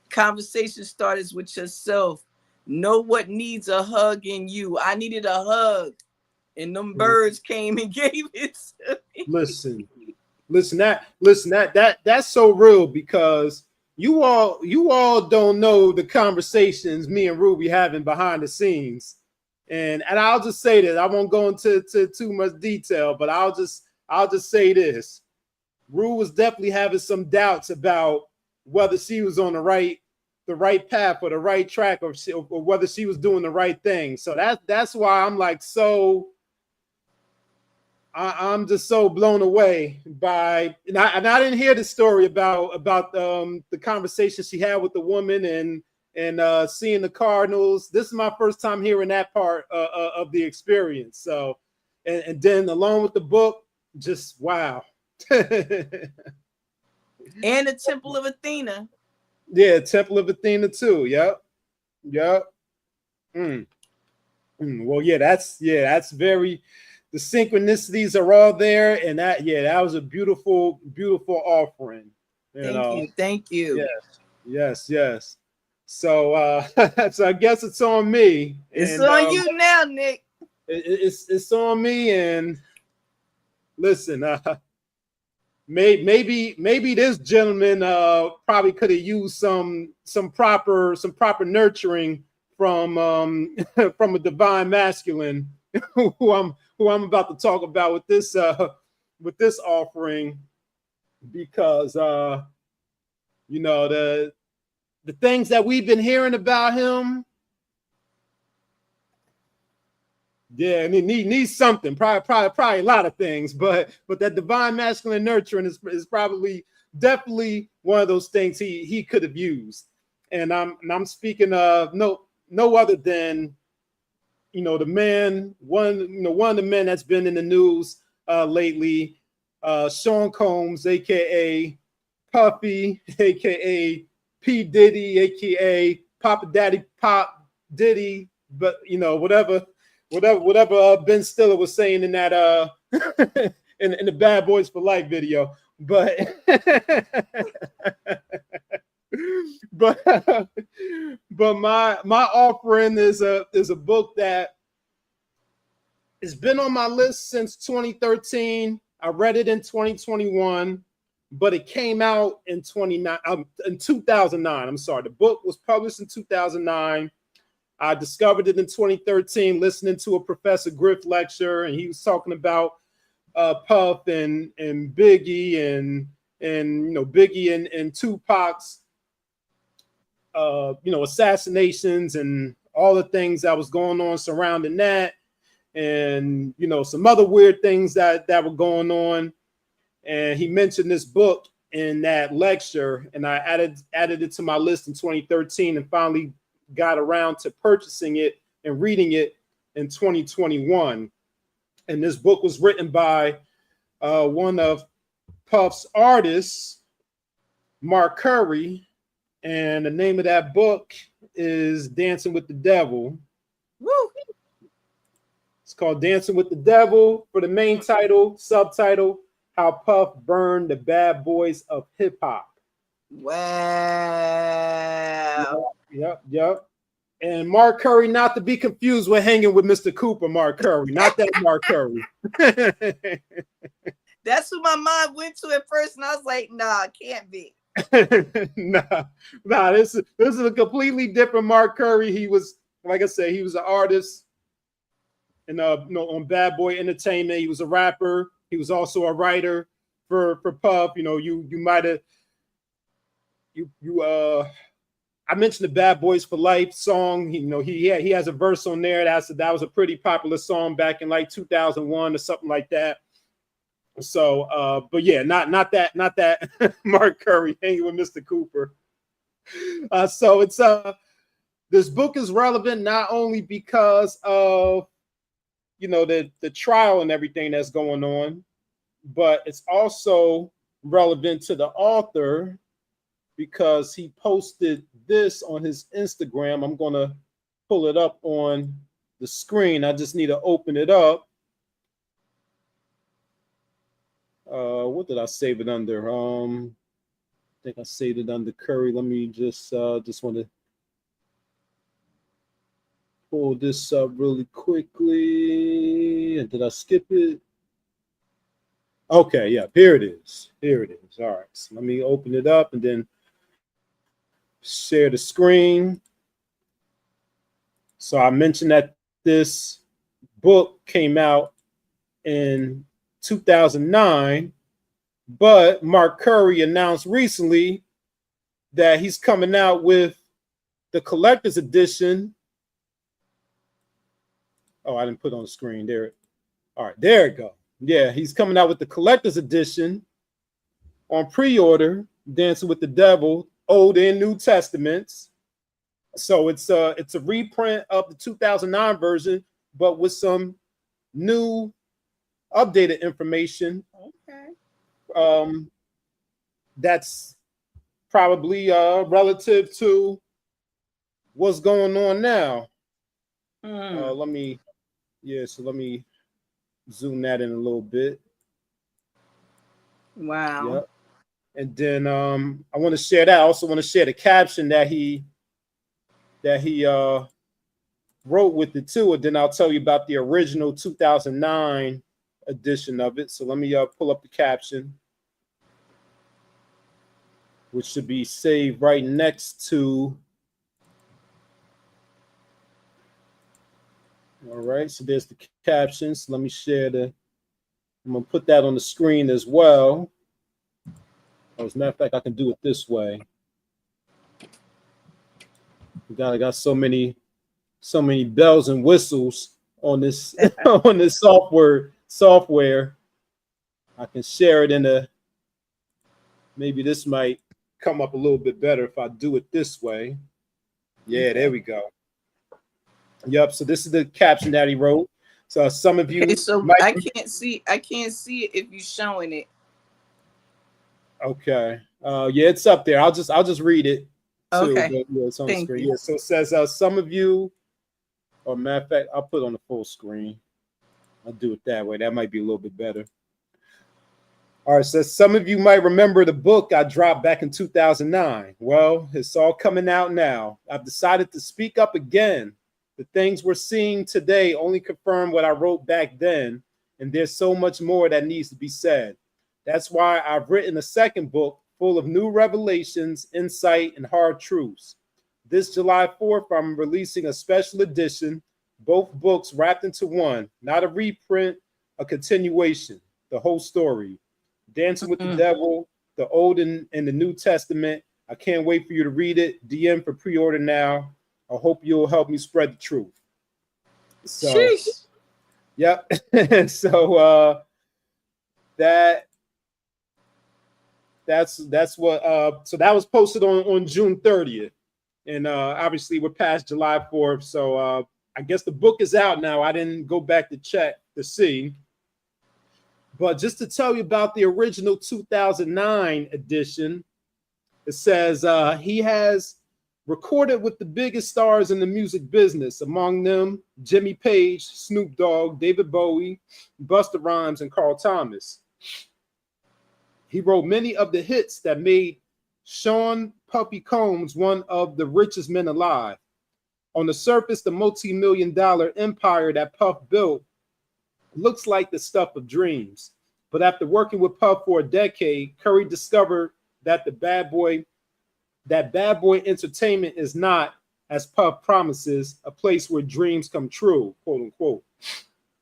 conversation starters with yourself. Know what needs a hug in you. I needed a hug, and them birds came and gave it to me. Listen, that's so real, because you all don't know the conversations me and Ruby having behind the scenes. And I'll just say that I won't go into too much detail, but I'll just say this. Rue was definitely having some doubts about whether she was on the right path or the right track, or whether she was doing the right thing. So that's why I'm like, so I'm just so blown away by, and I didn't hear the story about the conversation she had with the woman and seeing the Cardinals. This is my first time hearing that part of the experience. So, and then along with the book, just wow. And the Temple of Athena. Yeah, Temple of Athena too. Yep. Well, that's very. The synchronicities are all there, and that was a beautiful offering. Thank you. Yes. So so I guess it's on me. It's on you now, Nick. It's on me, and listen, maybe this gentleman probably could have used some proper nurturing from from a divine masculine who I'm about to talk about with this offering, because you know, the things that we've been hearing about him, Yeah, and he needs something, probably a lot of things, but that divine masculine nurturing is probably definitely one of those things he could have used. And I'm speaking of no other than, you know, the man, one of the men that's been in the news lately, Sean Combs, aka Puffy, aka P Diddy, aka Papa Daddy Pop Diddy, but you know, whatever Ben Stiller was saying in that in the Bad Boys for Life video. But but my offering is a book that has been on my list since 2013. I read it in 2021, but it came out in 2009. I'm sorry. The book was published in 2009. I discovered it in 2013, listening to a Professor Griff lecture, and he was talking about Puff and Biggie and you know, Biggie and Tupac's you know, assassinations and all the things that was going on surrounding that, and you know, some other weird things that were going on. And he mentioned this book in that lecture, and I added it to my list in 2013, and finally got around to purchasing it and reading it in 2021. And this book was written by one of Puff's artists, Mark Curry, and the name of that book is Dancing with the Devil. Woo! It's called Dancing with the Devil for the main title. Subtitle: How Puff Burned the Bad Boys of Hip Hop. Wow. Yep. And Mark Curry, not to be confused with hanging with Mr. Cooper, Mark Curry, not that Mark Curry. That's who my mind went to at first, and I was like, nah, it can't be. nah, this is a completely different Mark Curry. He was, like I said, he was an artist and you know, on Bad Boy Entertainment. He was a rapper. He was also a writer for Puff. You know, you might have I mentioned the Bad Boys for Life song. You know, he has a verse on there that was a pretty popular song back in like 2001 or something like that. So, but yeah, not that Mark Curry hanging with Mr. Cooper. So it's this book is relevant not only because of, you know, the trial and everything that's going on, but it's also relevant to the author because he posted this on his Instagram. I'm gonna pull it up on the screen. I just need to open it up. What did I save it under? I think I saved it under Curry. Let me just want to pull this up really quickly. And did I skip it? Okay, yeah, here it is. All right, so let me open it up and then share the screen. So I mentioned that this book came out in 2009, but Mark Curry announced recently that he's coming out with the collector's edition. Oh, I didn't put it on the screen there. All right, there it go. Yeah, he's coming out with the collector's edition on pre-order, Dancing with the Devil, Old and New Testaments. So it's a reprint of the 2009 version, but with some new updated information. Okay. That's probably relative to what's going on now. Let me zoom that in a little bit. Wow. Yep. And then I want to share that. I also want to share the caption that he wrote with it too. And then I'll tell you about the original 2009 edition of it. So let me pull up the caption, which should be saved right next to. All right, so there's the captions. Let me share I'm gonna put that on the screen as well. As a matter of fact, I can do it this way. I got so many bells and whistles on this on this software. I can share it in a, maybe this might come up a little bit better if I do it this way. Yeah, there we go. Yep. So this is the caption that he wrote. So some of you might I can't see it if you're showing it. Okay. Yeah, it's up there. I'll just read it too. Okay. But yeah, it's on the screen. You. Yeah. So it says some of you, or matter of fact, I'll put it on the full screen. I'll do it that way. That might be a little bit better. All right, so some of you might remember the book I dropped back in 2009. Well, it's all coming out now. I've decided to speak up again. The things we're seeing today only confirm what I wrote back then, and there's so much more that needs to be said. That's why I've written a second book full of new revelations, insight, and hard truths. This July 4th, I'm releasing a special edition, both books wrapped into one, not a reprint, a continuation, the whole story. Dancing with the Devil, the Old and the New Testament. I can't wait for you to read it. DM for pre-order now. I hope you'll help me spread the truth. So, sheesh. Yep. So that's what so that was posted on June 30th. And obviously we're past July 4th. So I guess the book is out now. I didn't go back to check to see. But just to tell you about the original 2009 edition, it says he has recorded with the biggest stars in the music business, among them Jimmy Page, Snoop Dogg, David Bowie, Busta Rhymes, and Carl Thomas. He wrote many of the hits that made Sean Puffy Combs one of the richest men alive. On the surface, the multi-million-dollar empire that Puff built looks like the stuff of dreams. But after working with Puff for a decade, Curry discovered that Bad Boy Entertainment is not, as Puff promises, a place where dreams come true, quote unquote.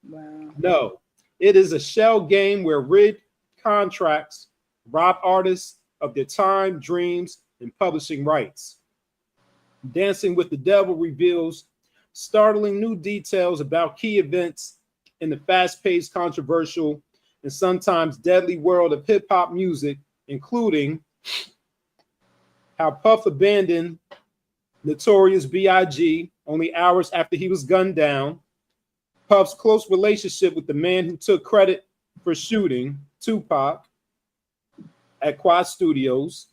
Wow. No, it is a shell game where rigged contracts rob artists of their time, dreams, and publishing rights. Dancing with the Devil reveals startling new details about key events in the fast-paced, controversial, and sometimes deadly world of hip-hop music, including how Puff abandoned Notorious B.I.G. only hours after he was gunned down, Puff's close relationship with the man who took credit for shooting Tupac at Quad Studios,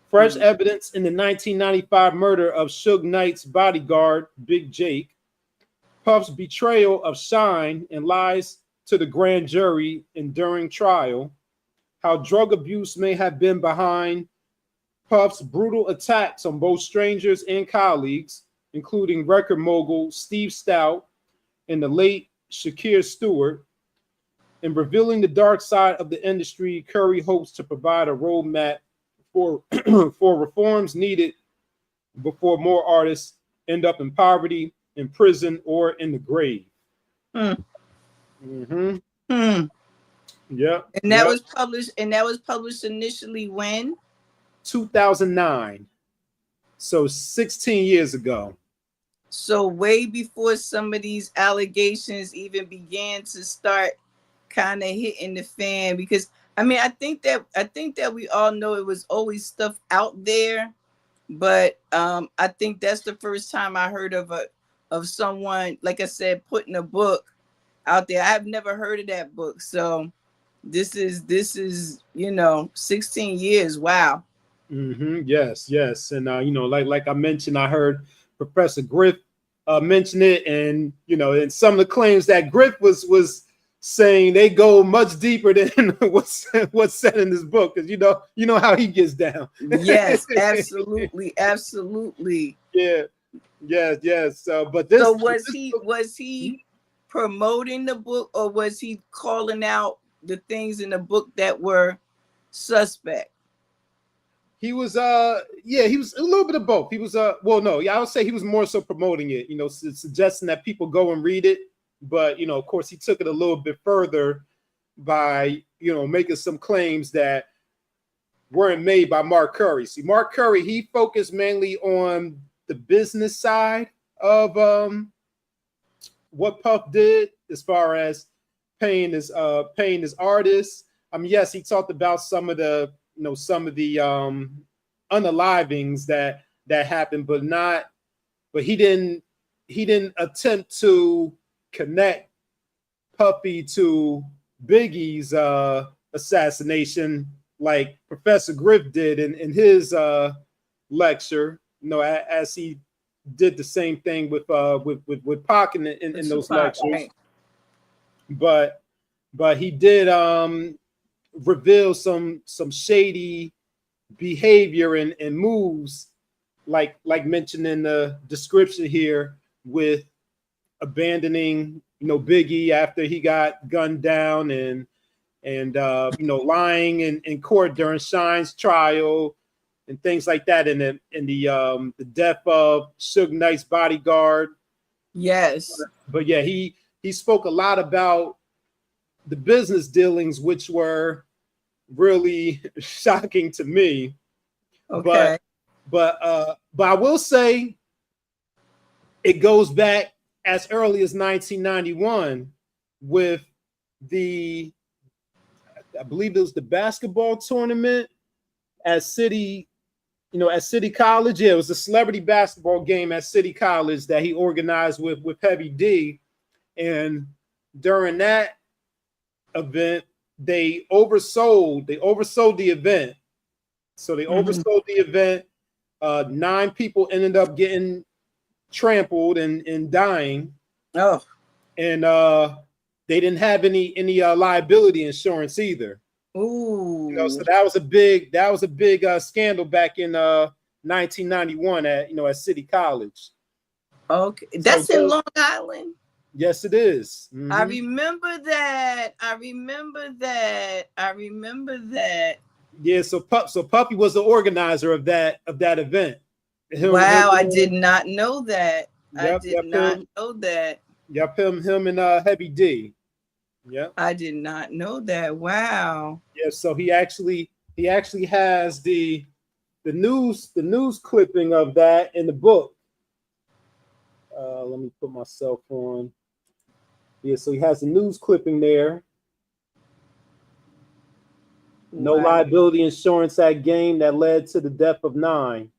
fresh evidence in the 1995 murder of Suge Knight's bodyguard, Big Jake, Puff's betrayal of Shine and lies to the grand jury and during trial, how drug abuse may have been behind Puff's brutal attacks on both strangers and colleagues, including record mogul Steve Stout and the late Shakir Stewart. In revealing the dark side of the industry, Curry hopes to provide a roadmap for reforms needed before more artists end up in poverty, in prison, or in the grave. Mm-hmm. Yeah. And that was published. And that was published initially when? 2009. So 16 years ago. So way before some of these allegations even began to start kind of hitting the fan, because I mean I think that we all know it was always stuff out there, but I think that's the first time I heard of someone, like I said, putting a book out there. I've never heard of that book. So this is 16 years. Wow. Mm-hmm. Yes. And like I mentioned, I heard Professor Griff mention it, and and some of the claims that Griff was saying, they go much deeper than what's said in this book, because you know how he gets down. Yes, absolutely. Yeah. So, but was he promoting the book, or was he calling out the things in the book that were suspect? He was he was a little bit of both. He was I would say he was more so promoting it, suggesting that people go and read it. But of course, he took it a little bit further by making some claims that weren't made by Mark Curry. See, Mark Curry, he focused mainly on the business side of what Puff did as far as paying his artists. I mean, yes, he talked about some of the unalivings that happened, but he didn't attempt to connect Puffy to Biggie's assassination like Professor Griff did in his lecture, as he did the same thing with Pac in those lectures. Right. But he did reveal some shady behavior and moves, like mentioned in the description here, with abandoning Biggie after he got gunned down, and lying in court during Shine's trial and things like that, in the death of Suge Knight's bodyguard. Yes. But yeah, he spoke a lot about the business dealings, which were really shocking to me. Okay. But I will say it goes back as early as 1991 with I believe it was the basketball tournament at City College. Yeah, it was a celebrity basketball game at City College that he organized with Heavy D. And during that event, they oversold the event. So they oversold the event. 9 people ended up getting trampled and dying. Oh. And they didn't have any liability insurance either. Ooh. So that was a big scandal back in 1991 at City College. Okay, that's in Long Island. Yes, it is. Mm-hmm. I remember that. Yeah, so Puffy was the organizer of that event. Wow, I did not know that. I did not know that. Yep, him and Heavy D. Yeah, I did not know that. Wow. Yeah, so he actually has the news clipping of that in the book. Let me put myself on. Yeah, so he has the news clipping there. No liability insurance at game that led to the death of 9.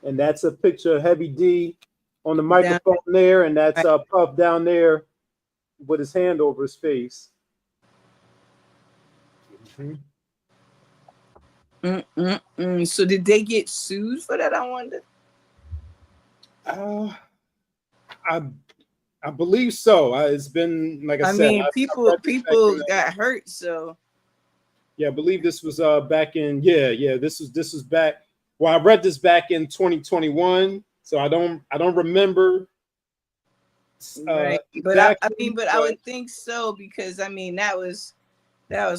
And that's a picture of Heavy D on the microphone there, and that's Puff down there with his hand over his face. So did they get sued for that? I wonder. I believe so. It's been, like I said, people got hurt. So yeah, I believe this was back in this was back. Well, I read this back in 2021, so I don't remember. Right, but I would think so, because that was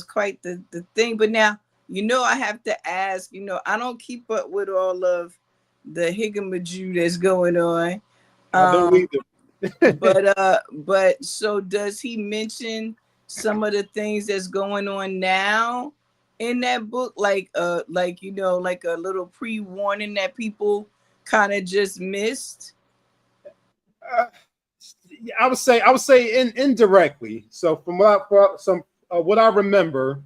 quite the thing. But now, I have to ask. I don't keep up with all of the higamajoo that's going on. I don't either. but so does he mention some of the things that's going on now in that book, like a little pre-warning that people kind of just missed? I would say indirectly. So from what I remember,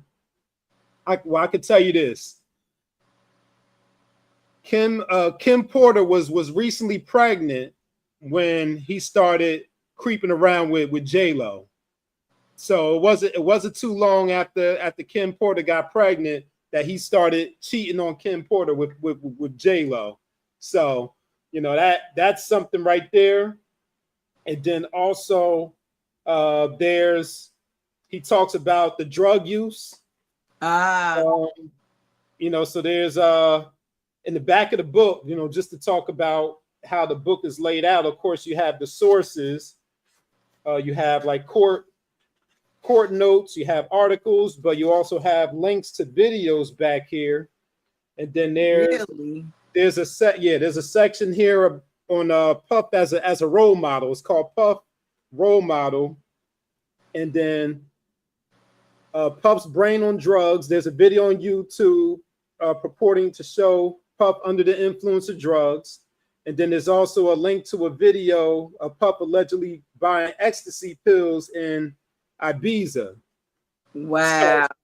I could tell you this. Kim Porter was recently pregnant when he started creeping around with J-Lo. So it wasn't too long after Kim Porter got pregnant that he started cheating on Kim Porter with J-Lo. So that's something right there. And then also he talks about the drug use. So there's in the back of the book, just to talk about how the book is laid out. Of course, you have the sources, you have like court notes, you have articles, but you also have links to videos back here. And then there's a section here on Puff as a role model. It's called Puff Role Model. And then Puff's brain on drugs. There's a video on YouTube purporting to show Puff under the influence of drugs. And then there's also a link to a video of Puff allegedly buying ecstasy pills in Ibiza. Wow. So,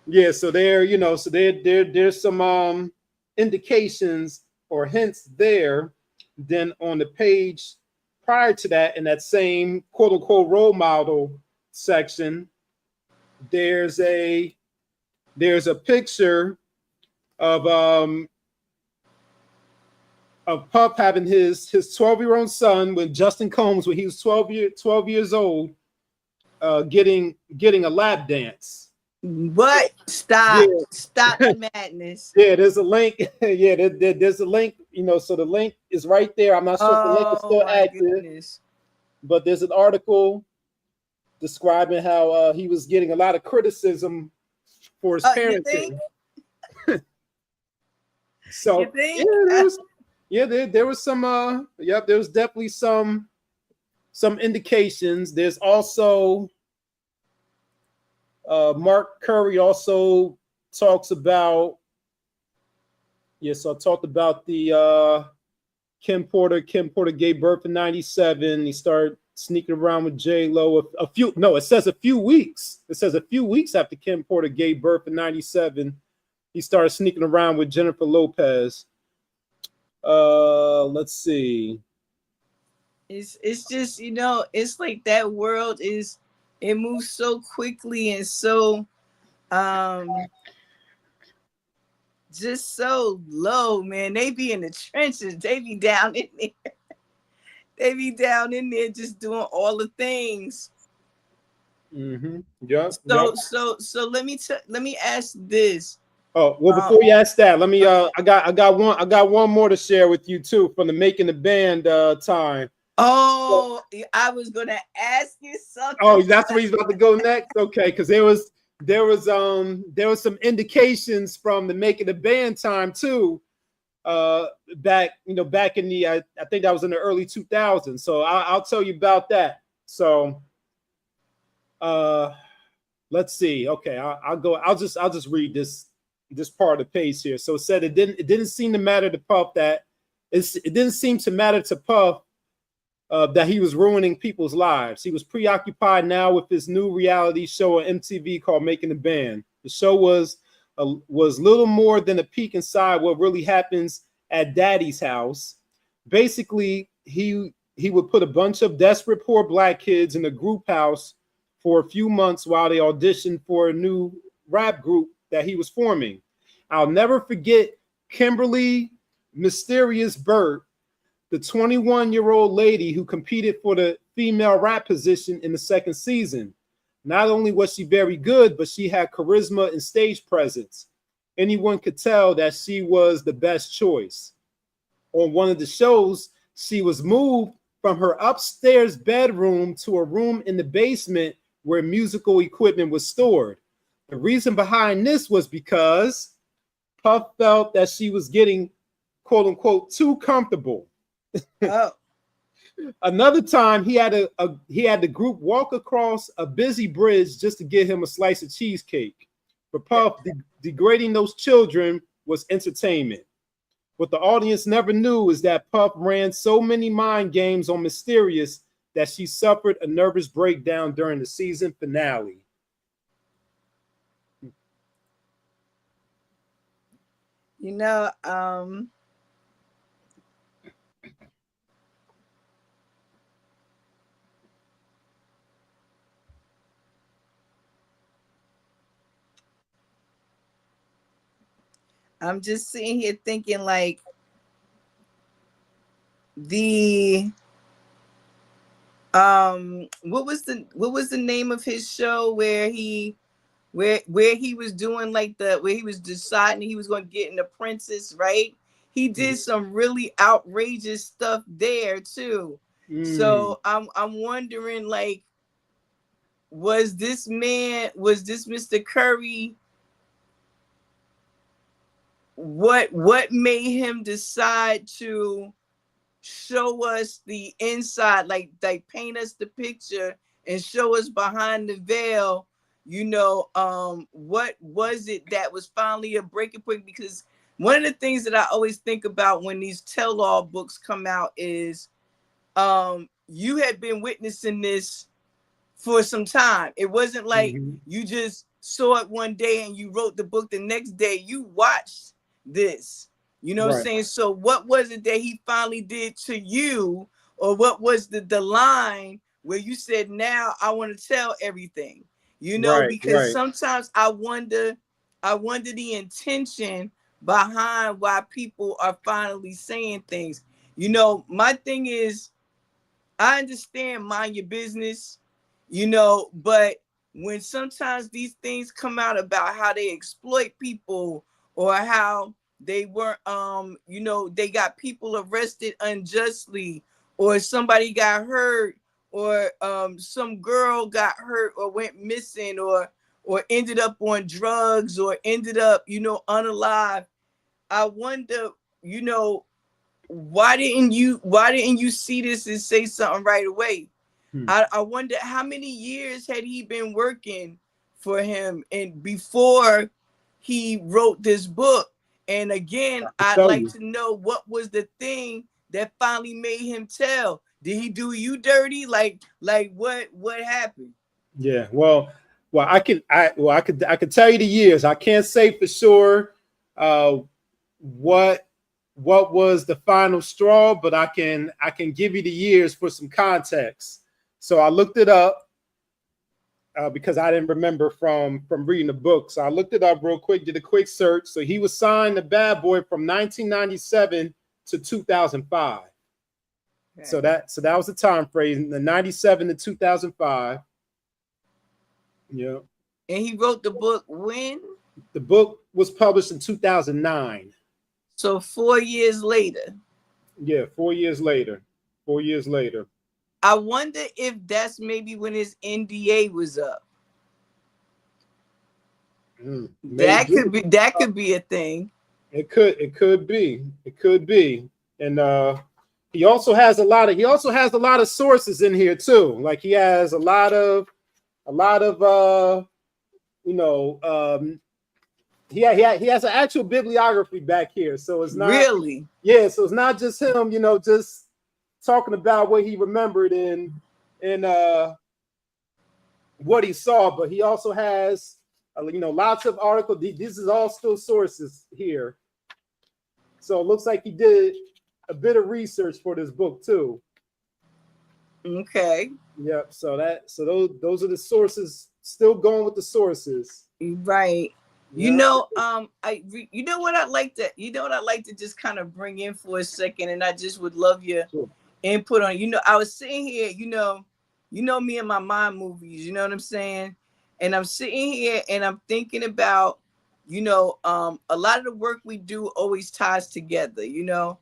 yeah, so there's some indications or hints there. Then on the page prior to that, in that same quote unquote role model section, there's a picture of Puff having his 12-year-old son when Justin Combs, when he was 12 years old, getting a lap dance. What? Stop. Yeah. Stop the madness. Yeah, there's a link. Yeah, there's a link. So the link is right there. I'm not sure if the link is still active, goodness. but there's an article describing how he was getting a lot of criticism for his parenting. So there was some there was definitely some indications. There's also Mark Curry also talks about so I talked about the Kim Porter gave birth in 97. He started sneaking around with J-Lo it says a few weeks after Kim Porter gave birth in 97. He started sneaking around with Jennifer Lopez. Let's see. It's just, it's like that world it moves so quickly and so just so low, man. They be in the trenches. They be down in there. They be down in there just doing all the things. Mm-hmm. Yeah. So let me ask this. Oh, well, before you ask that, let me I got one more to share with you too from the Making the Band time. Oh, I was gonna ask you something. Oh, that's where he's about to go next. Okay, because there was some indications from the Making the Band time too. Back in the I think that was in the early 2000s. So I'll tell you about that. So let's see. Okay, I'll just read this part of the page here. So it said it didn't seem to matter to Puff that that he was ruining people's lives. He was preoccupied now with this new reality show on MTV called Making the Band. The show was little more than a peek inside what really happens at Daddy's house. Basically, he would put a bunch of desperate poor black kids in a group house for a few months while they auditioned for a new rap group that he was forming. I'll never forget Kimberly Mysterious Burt, the 21-year-old lady who competed for the female rap position in the second season. Not only was she very good, but she had charisma and stage presence. Anyone could tell that she was the best choice. On one of the shows, she was moved from her upstairs bedroom to a room in the basement where musical equipment was stored. The reason behind this was because Puff felt that she was getting, quote unquote, too comfortable. Oh. Another time, he had the group walk across a busy bridge just to get him a slice of cheesecake. For Puff, degrading those children was entertainment. What the audience never knew is that Puff ran so many mind games on Mysterious that she suffered a nervous breakdown during the season finale. I'm just sitting here thinking like the what was the name of his show where he was doing like where he was deciding he was going to get an apprentice, right? He did some really outrageous stuff there too. So I'm wondering, like, was this Mr. Curry, what made him decide to show us the inside, like paint us the picture and show us behind the veil? What was it that was finally a breaking point? Because one of the things that I always think about when these tell-all books come out is you had been witnessing this for some time. It wasn't like you just saw it one day and you wrote the book the next day. You watched this. You know what I'm saying? So what was it that he finally did to you? Or what was the line where you said, now I want to tell everything? You know, because sometimes I wonder the intention behind why people are finally saying things. You know, my thing is, I understand mind your business, you know, but when sometimes these things come out about how they exploit people or how they weren't, you know, they got people arrested unjustly, or somebody got hurt, or some girl got hurt or went missing, or ended up on drugs, or ended up, you know, unalive. I wonder, you know, why didn't you see this and say something right away? I wonder how many years had he been working for him and before he wrote this book. And again, I'd like to know what was the thing that finally made him tell. Did he do you dirty? Like what happened? Yeah, well, I could tell you the years. I can't say for sure what was the final straw, but I can give you the years for some context. So I looked it up because I didn't remember from reading the book. So I looked it up real quick, did a quick search. So he was signed to Bad Boy from 1997 to 2005. Okay. So that was the time frame, the 97 to 2005. Yeah. And he wrote the book when? The book was published in 2009. So 4 years later. Yeah, 4 years later. 4 years later. I wonder if that's maybe when his NDA was up. That could be a thing. It could be. And he also has a lot of sources in here too. Like he has a lot of you know, he has an actual bibliography back here. So it's not really, yeah, so it's not just him, you know, just talking about what he remembered and what he saw, but he also has you know, lots of articles. This is all still sources here. So it looks like he did a bit of research for this book too. Okay. Yep. So those are the sources. Still going with the sources. Right. You know, you know what I'd like to just kind of bring in for a second, and I just would love your input on. You know, I was sitting here, you know me and my mind movies. You know what I'm saying? And I'm sitting here and I'm thinking about, you know, a lot of the work we do always ties together. You know,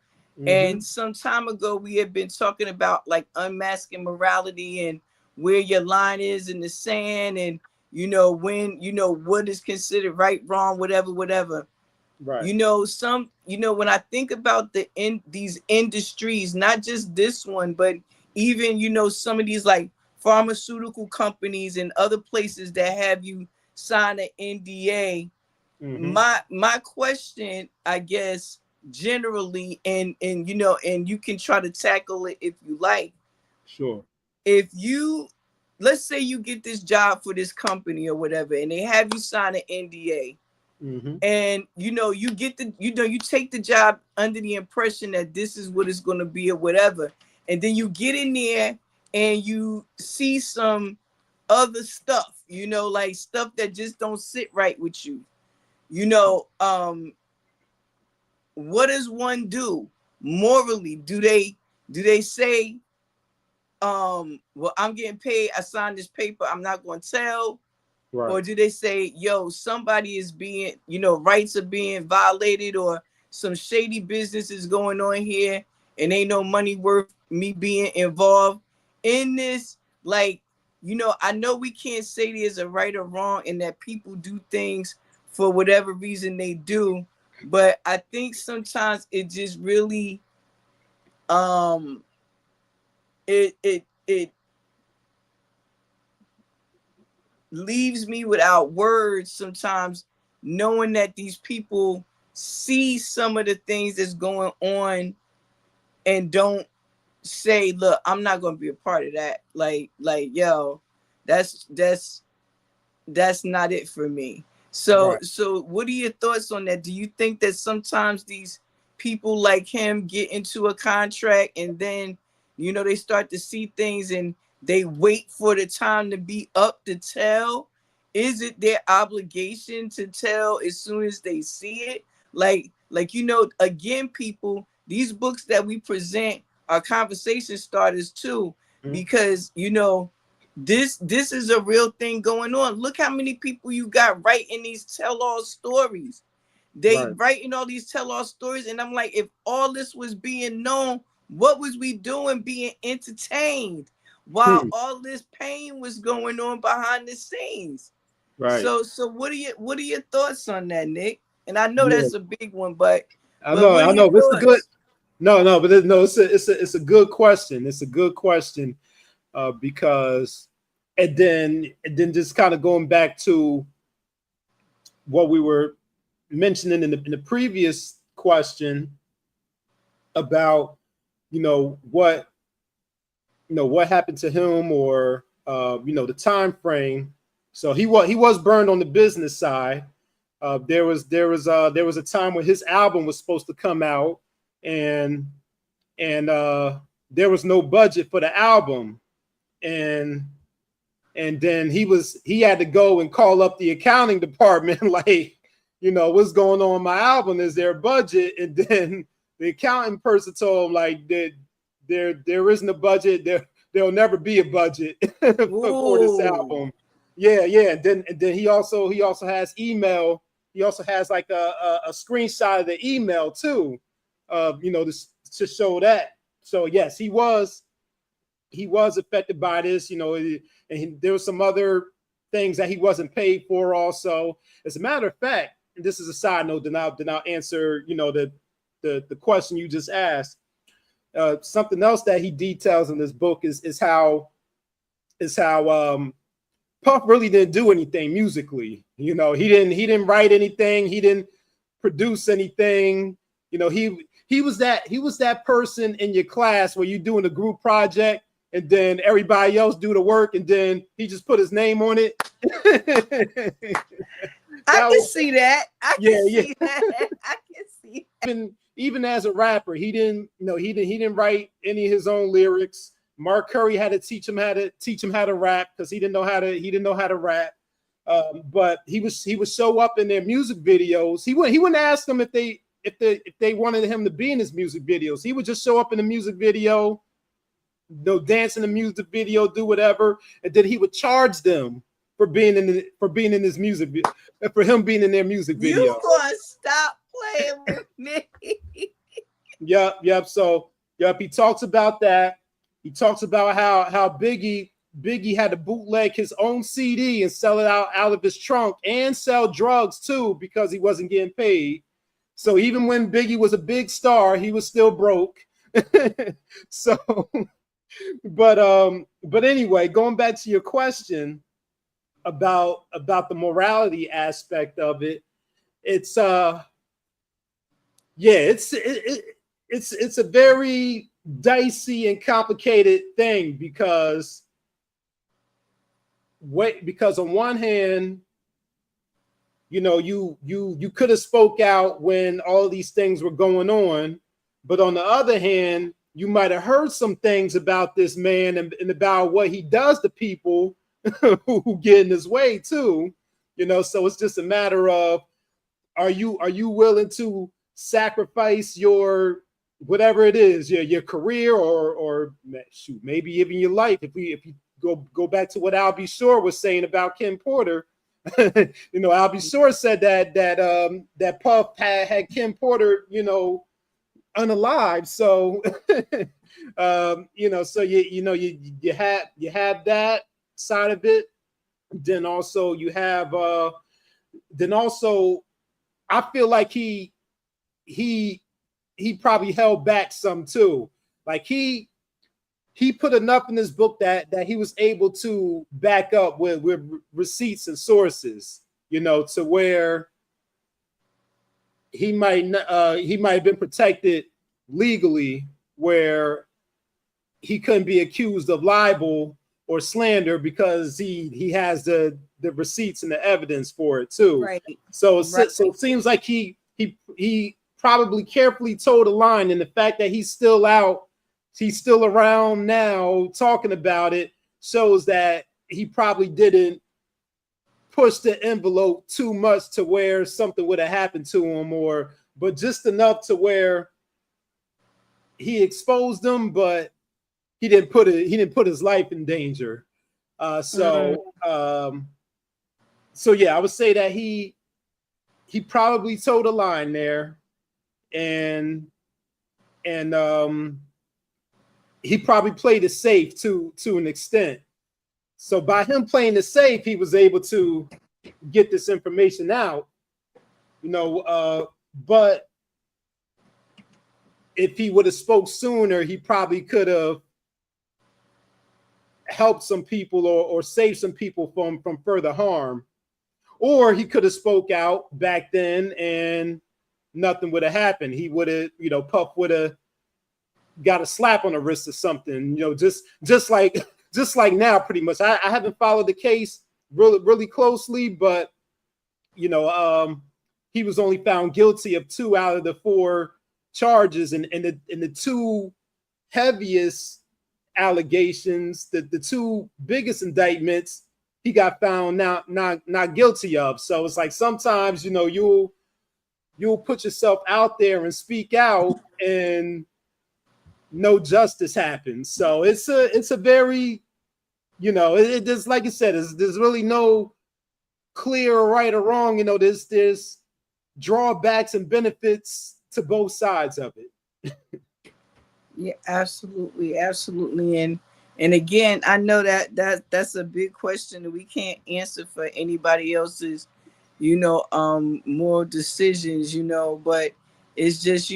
and some time ago we had been talking about like unmasking morality and where your line is in the sand, and you know, when, you know, what is considered right, wrong, whatever. Right. You know, when I think about these industries, not just this one, but even, you know, some of these like pharmaceutical companies and other places that have you sign an NDA. My question, I guess, generally, and you know, and you can try to tackle it if you like. Sure. If you, let's say you get this job for this company or whatever, and they have you sign an NDA, and you know, you take the job under the impression that this is what it's going to be or whatever, and then you get in there and you see some other stuff, you know, like stuff that just don't sit right with you. You know, what does one do morally? Do they say, well, I'm getting paid, I signed this paper, I'm not going to tell? Right. Or do they say, yo, somebody is being, you know, rights are being violated, or some shady business is going on here and ain't no money worth me being involved in this? Like, you know, I know we can't say there's a right or wrong and that people do things for whatever reason they do, but I think sometimes it just really it leaves me without words sometimes, knowing that these people see some of the things that's going on and don't say, look, I'm not going to be a part of that. Like, yo, that's not it for me. So, Right. so what are your thoughts on that? Do you think that sometimes these people like him get into a contract and then, you know, they start to see things and they wait for the time to be up to tell? Is it their obligation to tell as soon as they see it? Like, you know, again, people, these books that we present are conversation starters too, because, you know, this is a real thing going on. Look how many people you got writing these tell-all stories. They Right. writing all these tell-all stories, and I'm like, if all this was being known, what was we doing being entertained while all this pain was going on behind the scenes? Right. So what are your thoughts on that, Nick? And I know Yeah. that's a big one, but I know. what are I your know. It's a good. thoughts? No. But it's a good question. It's a good question because, and then just kind of going back to what we were mentioning in the previous question about, what happened to him, or the time frame. So he was burned on the business side. There was a time when his album was supposed to come out, and there was no budget for the album, and then he had to go and call up the accounting department, like, what's going on with my album? Is there a budget? And then the accounting person told him, like, there isn't a budget. There'll never be a budget for this album. Yeah. And then he also has email. He also has like a screenshot of the email too, to show that. So yes, he was affected by this, and there were some other things that he wasn't paid for also. As a matter of fact, and this is a side note, then I'll answer, the question you just asked. Something else that he details in this book is how Puff really didn't do anything musically. He didn't write anything. He didn't produce anything. He was that person in your class where you're doing a group project and then everybody else do the work and then he just put his name on it. I can see that. I can see that. Even as a rapper, he didn't write any of his own lyrics. Mark Curry had to teach him how to rap because he didn't know how to rap. But he would show up in their music videos. He wouldn't ask them if they wanted him to be in his music videos. He would just show up in the music video, dance in the music video, do whatever, and then he would charge them for being in his music video, for him being in their music video. You gonna stop playing with me? Yep. So he talks about that. He talks about how Biggie had to bootleg his own CD and sell it out of his trunk and sell drugs too because he wasn't getting paid. So even when Biggie was a big star, he was still broke. So, but anyway, going back to your question about the morality aspect of it, it's a very dicey and complicated thing because on one hand, you could have spoke out when all these things were going on, but on the other hand, you might have heard some things about this man and about what he does to people who get in his way too. So it's just a matter of, are you willing to sacrifice your whatever it is, your career or shoot, maybe even your life? If you go back to what Al B. Shore was saying about Kim Porter, Al B. Shore said that Puff had Kim Porter, unalive. So so you have that side of it. Then also you have I feel like he probably held back some too. Like he put enough in this book that he was able to back up with receipts and sources, to where he might have been protected legally, where he couldn't be accused of libel or slander because he has the receipts and the evidence for it too. Right. So Right. so it seems like he probably carefully towed the line, and the fact that he's still around now talking about it shows that he probably didn't push the envelope too much to where something would have happened to him, but just enough to where he exposed them, but he didn't put his life in danger. So yeah, I would say that he probably towed a line there, and he probably played it safe to an extent. So by him playing it safe, he was able to get this information out, but if he would have spoke sooner, he probably could have helped some people or saved some people from further harm. Or he could have spoke out back then and nothing would have happened. He would have, Puff would have got a slap on the wrist or something, just like now, pretty much. I haven't followed the case really closely, but he was only found guilty of 2 out of the 4 charges, and the 2 heaviest allegations, the 2 biggest indictments, he got found not guilty of. So it's like sometimes you'll put yourself out there and speak out, and no justice happens. So it's a very, it just, like you said, there's really no clear right or wrong. There's drawbacks and benefits to both sides of it. Yeah, absolutely, absolutely. And again, I know that's a big question that we can't answer for anybody else's, moral decisions, but it's just,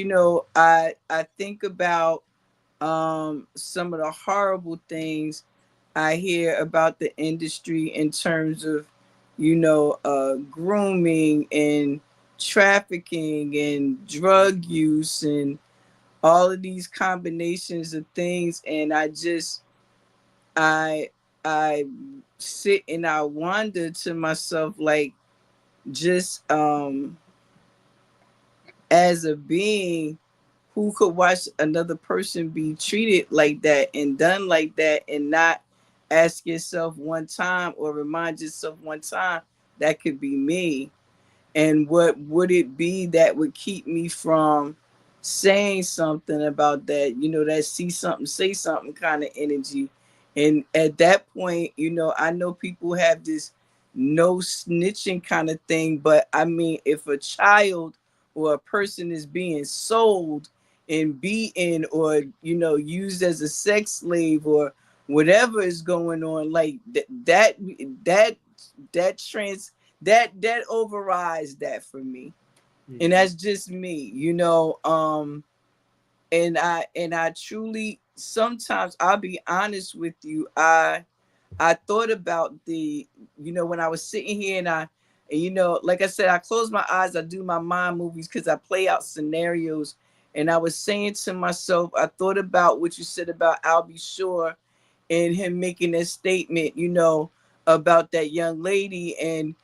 I think about some of the horrible things I hear about the industry in terms of, grooming and trafficking and drug use and all of these combinations of things. And I sit and I wonder to myself, like, just as a being, who could watch another person be treated like that and done like that and not ask yourself one time or remind yourself one time that could be me? And what would it be that would keep me from saying something about that, that see something, say something kind of energy? And at that point, I know people have this no snitching kind of thing, but I mean, if a child or a person is being sold and beaten or, used as a sex slave or whatever is going on, like that overrides that for me. Mm-hmm. And that's just me, and I truly, sometimes, I'll be honest with you, I thought about when I was sitting here and like I said, I close my eyes, I do my mind movies because I play out scenarios. And I was saying to myself, I thought about what you said about Albie Shore and him making that statement, about that young lady. And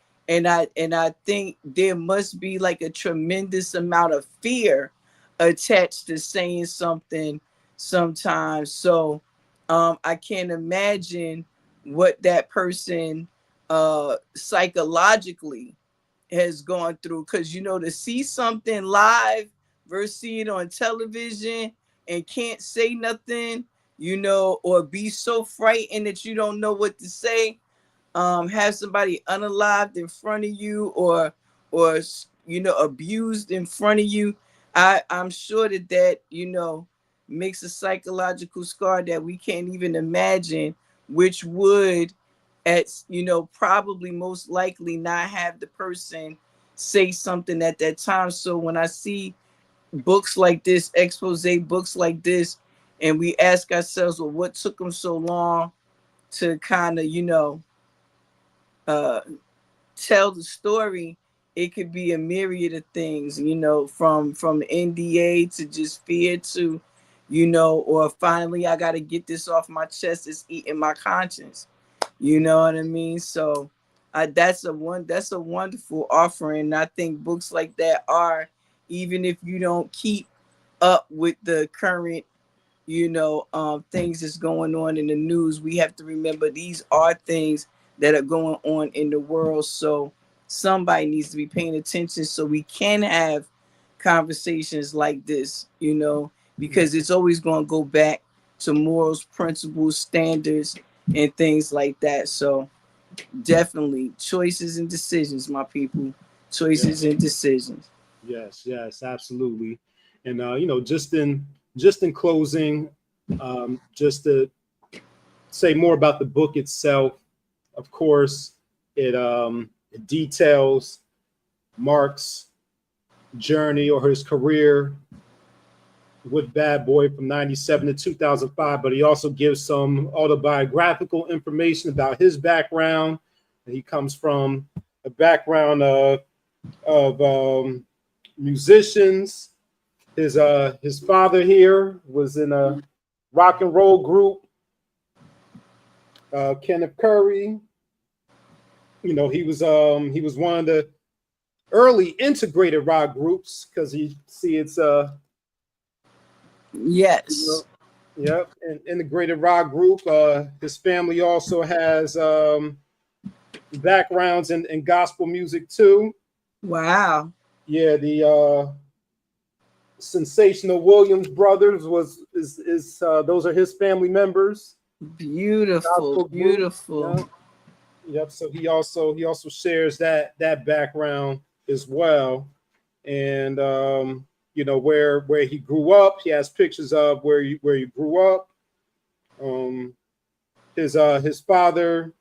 I think there must be like a tremendous amount of fear attached to saying something sometimes. So I can't imagine what that person psychologically has gone through, because to see something live versus see it on television and can't say nothing, or be so frightened that you don't know what to say, have somebody unalived in front of you or abused in front of you. I'm sure that makes a psychological scar that we can't even imagine, which would, at probably most likely not have the person say something at that time. So when I see books like this, expose books like this, and we ask ourselves, well, what took them so long to kind of tell the story, it could be a myriad of things, you know, from NDA to just fear to, you know, or finally I got to get this off my chest. It's eating my conscience. You know what I mean? So that's a wonderful offering. And I think books like that are, even if you don't keep up with the current, you know, things that's going on in the news, we have to remember these are things that are going on in the world. So somebody needs to be paying attention so we can have conversations like this, you know, because it's always going to go back to morals, principles, standards, and things like that. So definitely choices and decisions, my people. Choices and decisions. Yes, yes, absolutely. And you know, just in closing, just to say more about the book itself. Of course, it details Mark's journey or his career with Bad Boy from 97 to 2005, but he also gives some autobiographical information about his background. He comes from a background of musicians. His father here was in a rock and roll group. Kenneth Curry, you know, he was one of the early integrated rock groups because you see it's yes, you know, yep, an integrated rock group. His family also has backgrounds in gospel music too. wow, Yeah, the Sensational Williams brothers is those are his family members. beautiful, Gospel group. beautiful. Yep. Yep. So he also shares that background as well, and you know where he grew up. He has pictures of where he grew up. Um, his father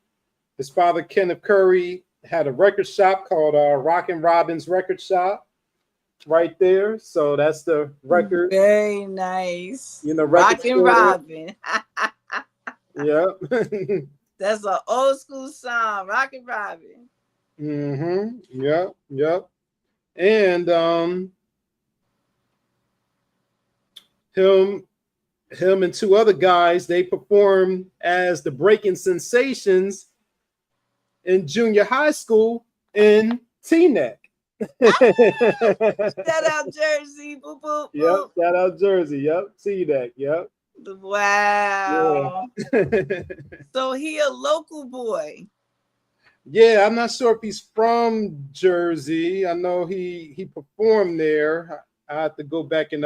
Kenneth Curry had a record shop called Rockin' Robin's Record Shop right there. So that's the record. Very nice. You know, record Rockin' store. Robin. Yeah. That's an old school song. Rockin' Robin. Mm-hmm. Yep. Yep. And him and two other guys, they performed as the Breaking Sensations in junior high school in Teaneck. Shout out Jersey. Boop, boop, Yep, boop. shout out Jersey. Yep, Teaneck. Yep. Wow. Yeah. So he a local boy. Yeah, I'm not sure if he's from Jersey. I know he performed there. I have to go back and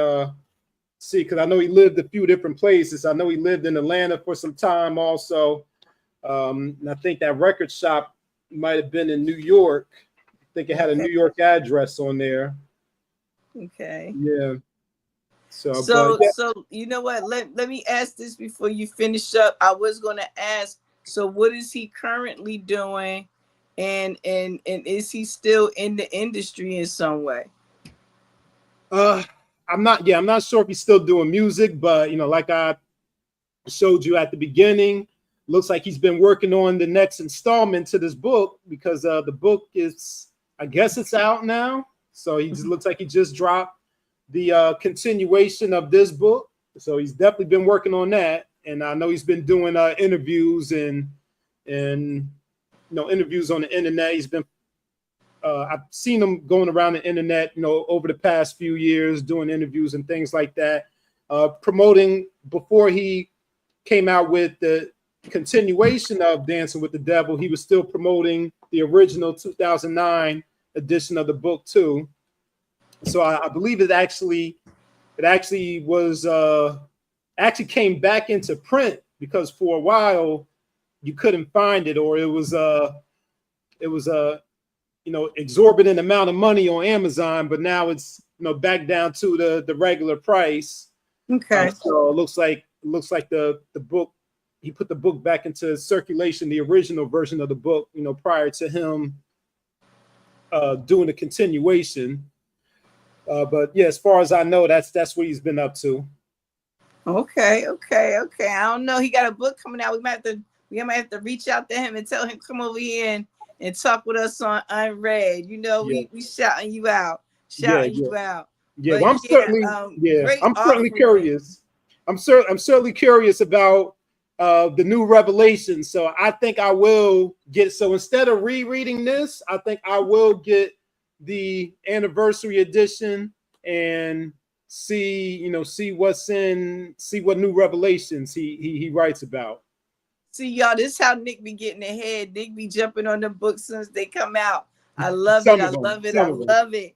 see because I know he lived a few different places. I know he lived in Atlanta for some time also. And I think that record shop might have been in New York. I think it had a New York address on there. Okay. Yeah. So, but So yeah. so you know what? Let me ask this before you finish up. I was gonna ask, so what is he currently doing? And is he still in the industry in some way? I'm not sure if he's still doing music, but you know, like I showed you at the beginning, looks like he's been working on the next installment to this book because the book is, I guess it's out now. So he just looks like he just dropped the continuation of this book. So he's definitely been working on that. And I know he's been doing interviews and you know, interviews on the internet. He's been I've seen him going around the internet, you know, over the past few years, doing interviews and things like that, promoting before he came out with the continuation of Dancing with the Devil. He was still promoting the original 2009 edition of the book too. So I believe it actually was actually came back into print because for a while you couldn't find it, or it was a you know, exorbitant amount of money on Amazon, but now it's, you know, back down to the regular price. Okay. So it looks like the book, he put the book back into circulation, the original version of the book, you know, prior to him doing a continuation. But yeah, as far as I know, that's what he's been up to. Okay. I don't know. He got a book coming out. We might have to reach out to him and tell him come over here and talk with us on Unread. You know, Yeah, we shouting you out, yeah, shouting yeah, you out. yeah. But Well, yeah, great I'm certainly offering. curious. I'm certainly curious about the new revelation. So I think I will get. So instead of rereading this, I think I will get the anniversary edition and see what's see what new revelations he writes about. See, y'all, this is how Nick be getting ahead. Nick be jumping on the books as soon as they come out. I love it. Some I of them, love it. I some of them. love it.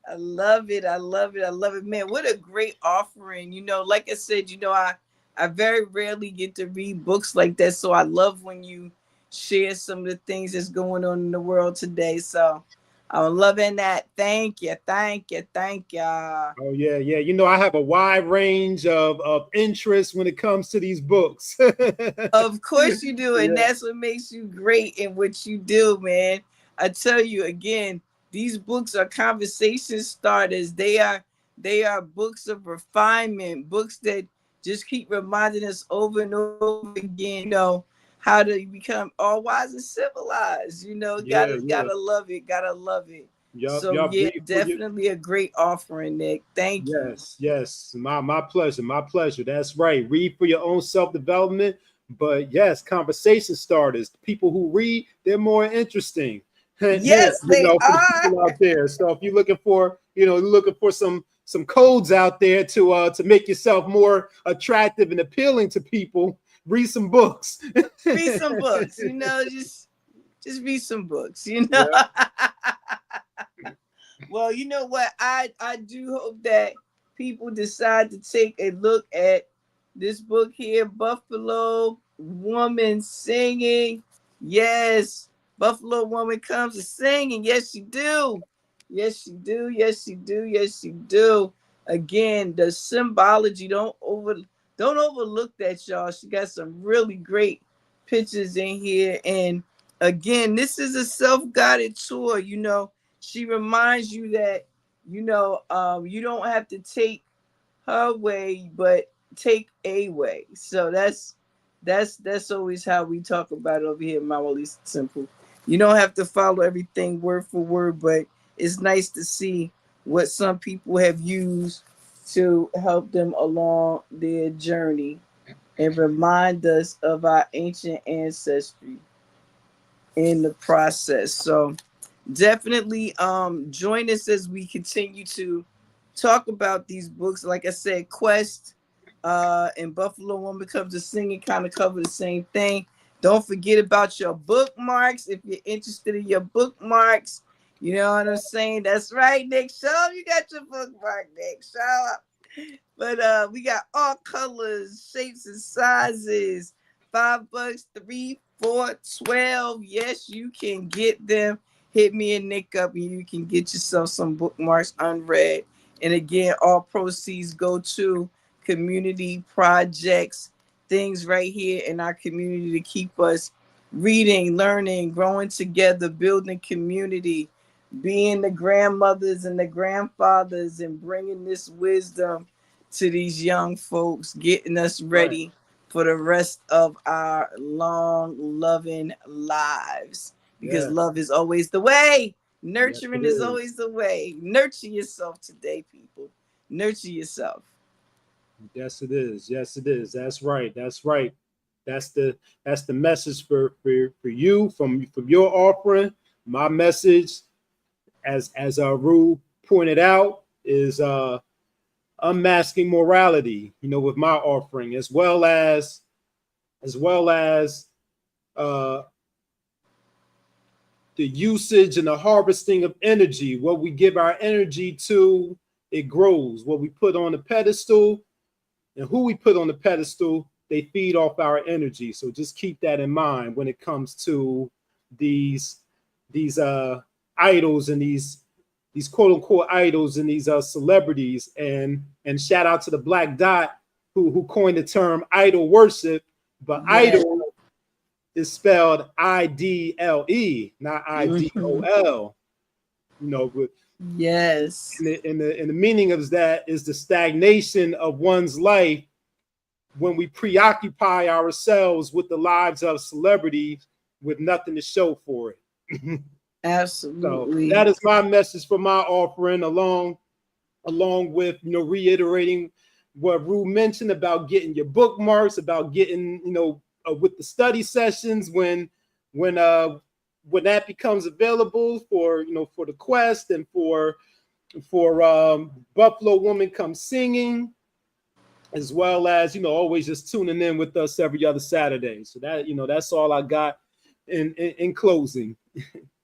I love it. I love it. I love it. Man, what a great offering. You know, like I said, I very rarely get to read books like that. So I love when you share some of the things that's going on in the world today. So I'm loving that. Thank you. Thank you. Thank you. Oh yeah, yeah. I have a wide range of interests when it comes to these books. Of course you do, and Yeah, that's what makes you great in what you do, man. I tell you again, these books are conversation starters. They are books of refinement, books that just keep reminding us over and over again, how to become all wise and civilized. yeah, yeah. Gotta love it, gotta love it. Yup, So yup. yeah, Read for you. definitely a great offering, Nick. Thank you. Yes, yes. My pleasure, my pleasure. That's right. Read for your own self-development. But yes, conversation starters. People who read, they're more interesting. Hint, hint, Yes, they for the are. people out there. So if you're looking for, some codes out there to make yourself more attractive and appealing to people, read some books. Read some books, just read some books. Yeah. Well, you know what? I do hope that people decide to take a look at this book here, Buffalo Woman Singing. Yes, Buffalo Woman comes to singing. Yes, she do. Yes, she do. Yes, she do. Yes, she do. Again, the symbology, don't overlook that, y'all. She got some really great pictures in here. And again, this is a self-guided tour. She reminds you that you don't have to take her way, but take a way. So that's always how we talk about it over here at Mawulisatemple. You don't have to follow everything word for word, but it's nice to see what some people have used to help them along their journey and remind us of our ancient ancestry in the process. So definitely join us as we continue to talk about these books. Like I said, Quest and Buffalo Woman Comes to Singing kind of cover the same thing. Don't forget about your bookmarks if you're interested in your bookmarks. You know what I'm saying? That's right, Nick. Show up, you got your bookmark, Nick. Show up. But we got all colors, shapes, and sizes. $5, 3, 4, 12. Yes, you can get them. Hit me and Nick up, and you can get yourself some bookmarks unread. And again, all proceeds go to community projects, things right here in our community to keep us reading, learning, growing together, building community, being the grandmothers and the grandfathers, and bringing this wisdom to these young folks, getting us Right. ready for the rest of our long, loving lives. Because Yes. love is always the way. Yes, it Nurturing is is. always the way. Nurture yourself today, people. Nurture yourself. Yes, it is. Yes, it is. That's right. That's right. That's the message for you from your offering. My message, as Rue pointed out, is unmasking morality. With my offering, as well as uh, the usage and the harvesting of energy. What we give our energy to, it grows. What we put on the pedestal and who we put on the pedestal, they feed off our energy. So just keep that in mind when it comes to these idols and these quote unquote idols and these celebrities. And shout out to the Black Dot who coined the term idol worship. But Yeah. idol is spelled IDLE, not Mhm. IDOL. But Yes. and the meaning of that is the stagnation of one's life when we preoccupy ourselves with the lives of celebrities with nothing to show for it. Absolutely. So that is my message for my offering, along with, you know, reiterating what Roo mentioned about getting your bookmarks, about getting, you know, with the study sessions when that becomes available for, you know, for the quest and for Buffalo Woman Come Singing, as well as, you know, always just tuning in with us every other Saturday. So that, you know, that's all I got in closing.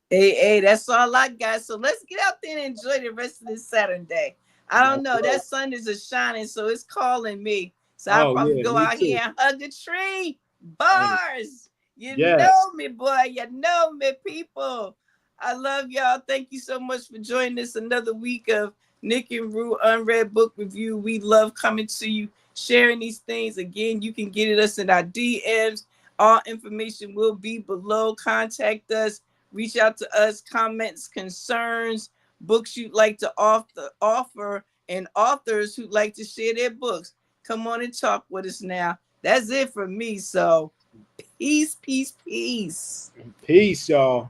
Hey, that's all I got. So let's get out there and enjoy the rest of this Saturday. I don't know. That sun is a shining, so it's calling me. So I'll probably go out here and hug the tree. Bars. You know me, boy. You know me, people. I love y'all. Thank you so much for joining us another week of Nick and Roo UnRead Book Review. We love coming to you, sharing these things. Again, you can get us in our DMs. All information will be below. Contact us. Reach out to us, comments, concerns, books you'd like to offer, and authors who'd like to share their books. Come on and talk with us now. That's it for me. So peace, peace, peace. Peace, y'all.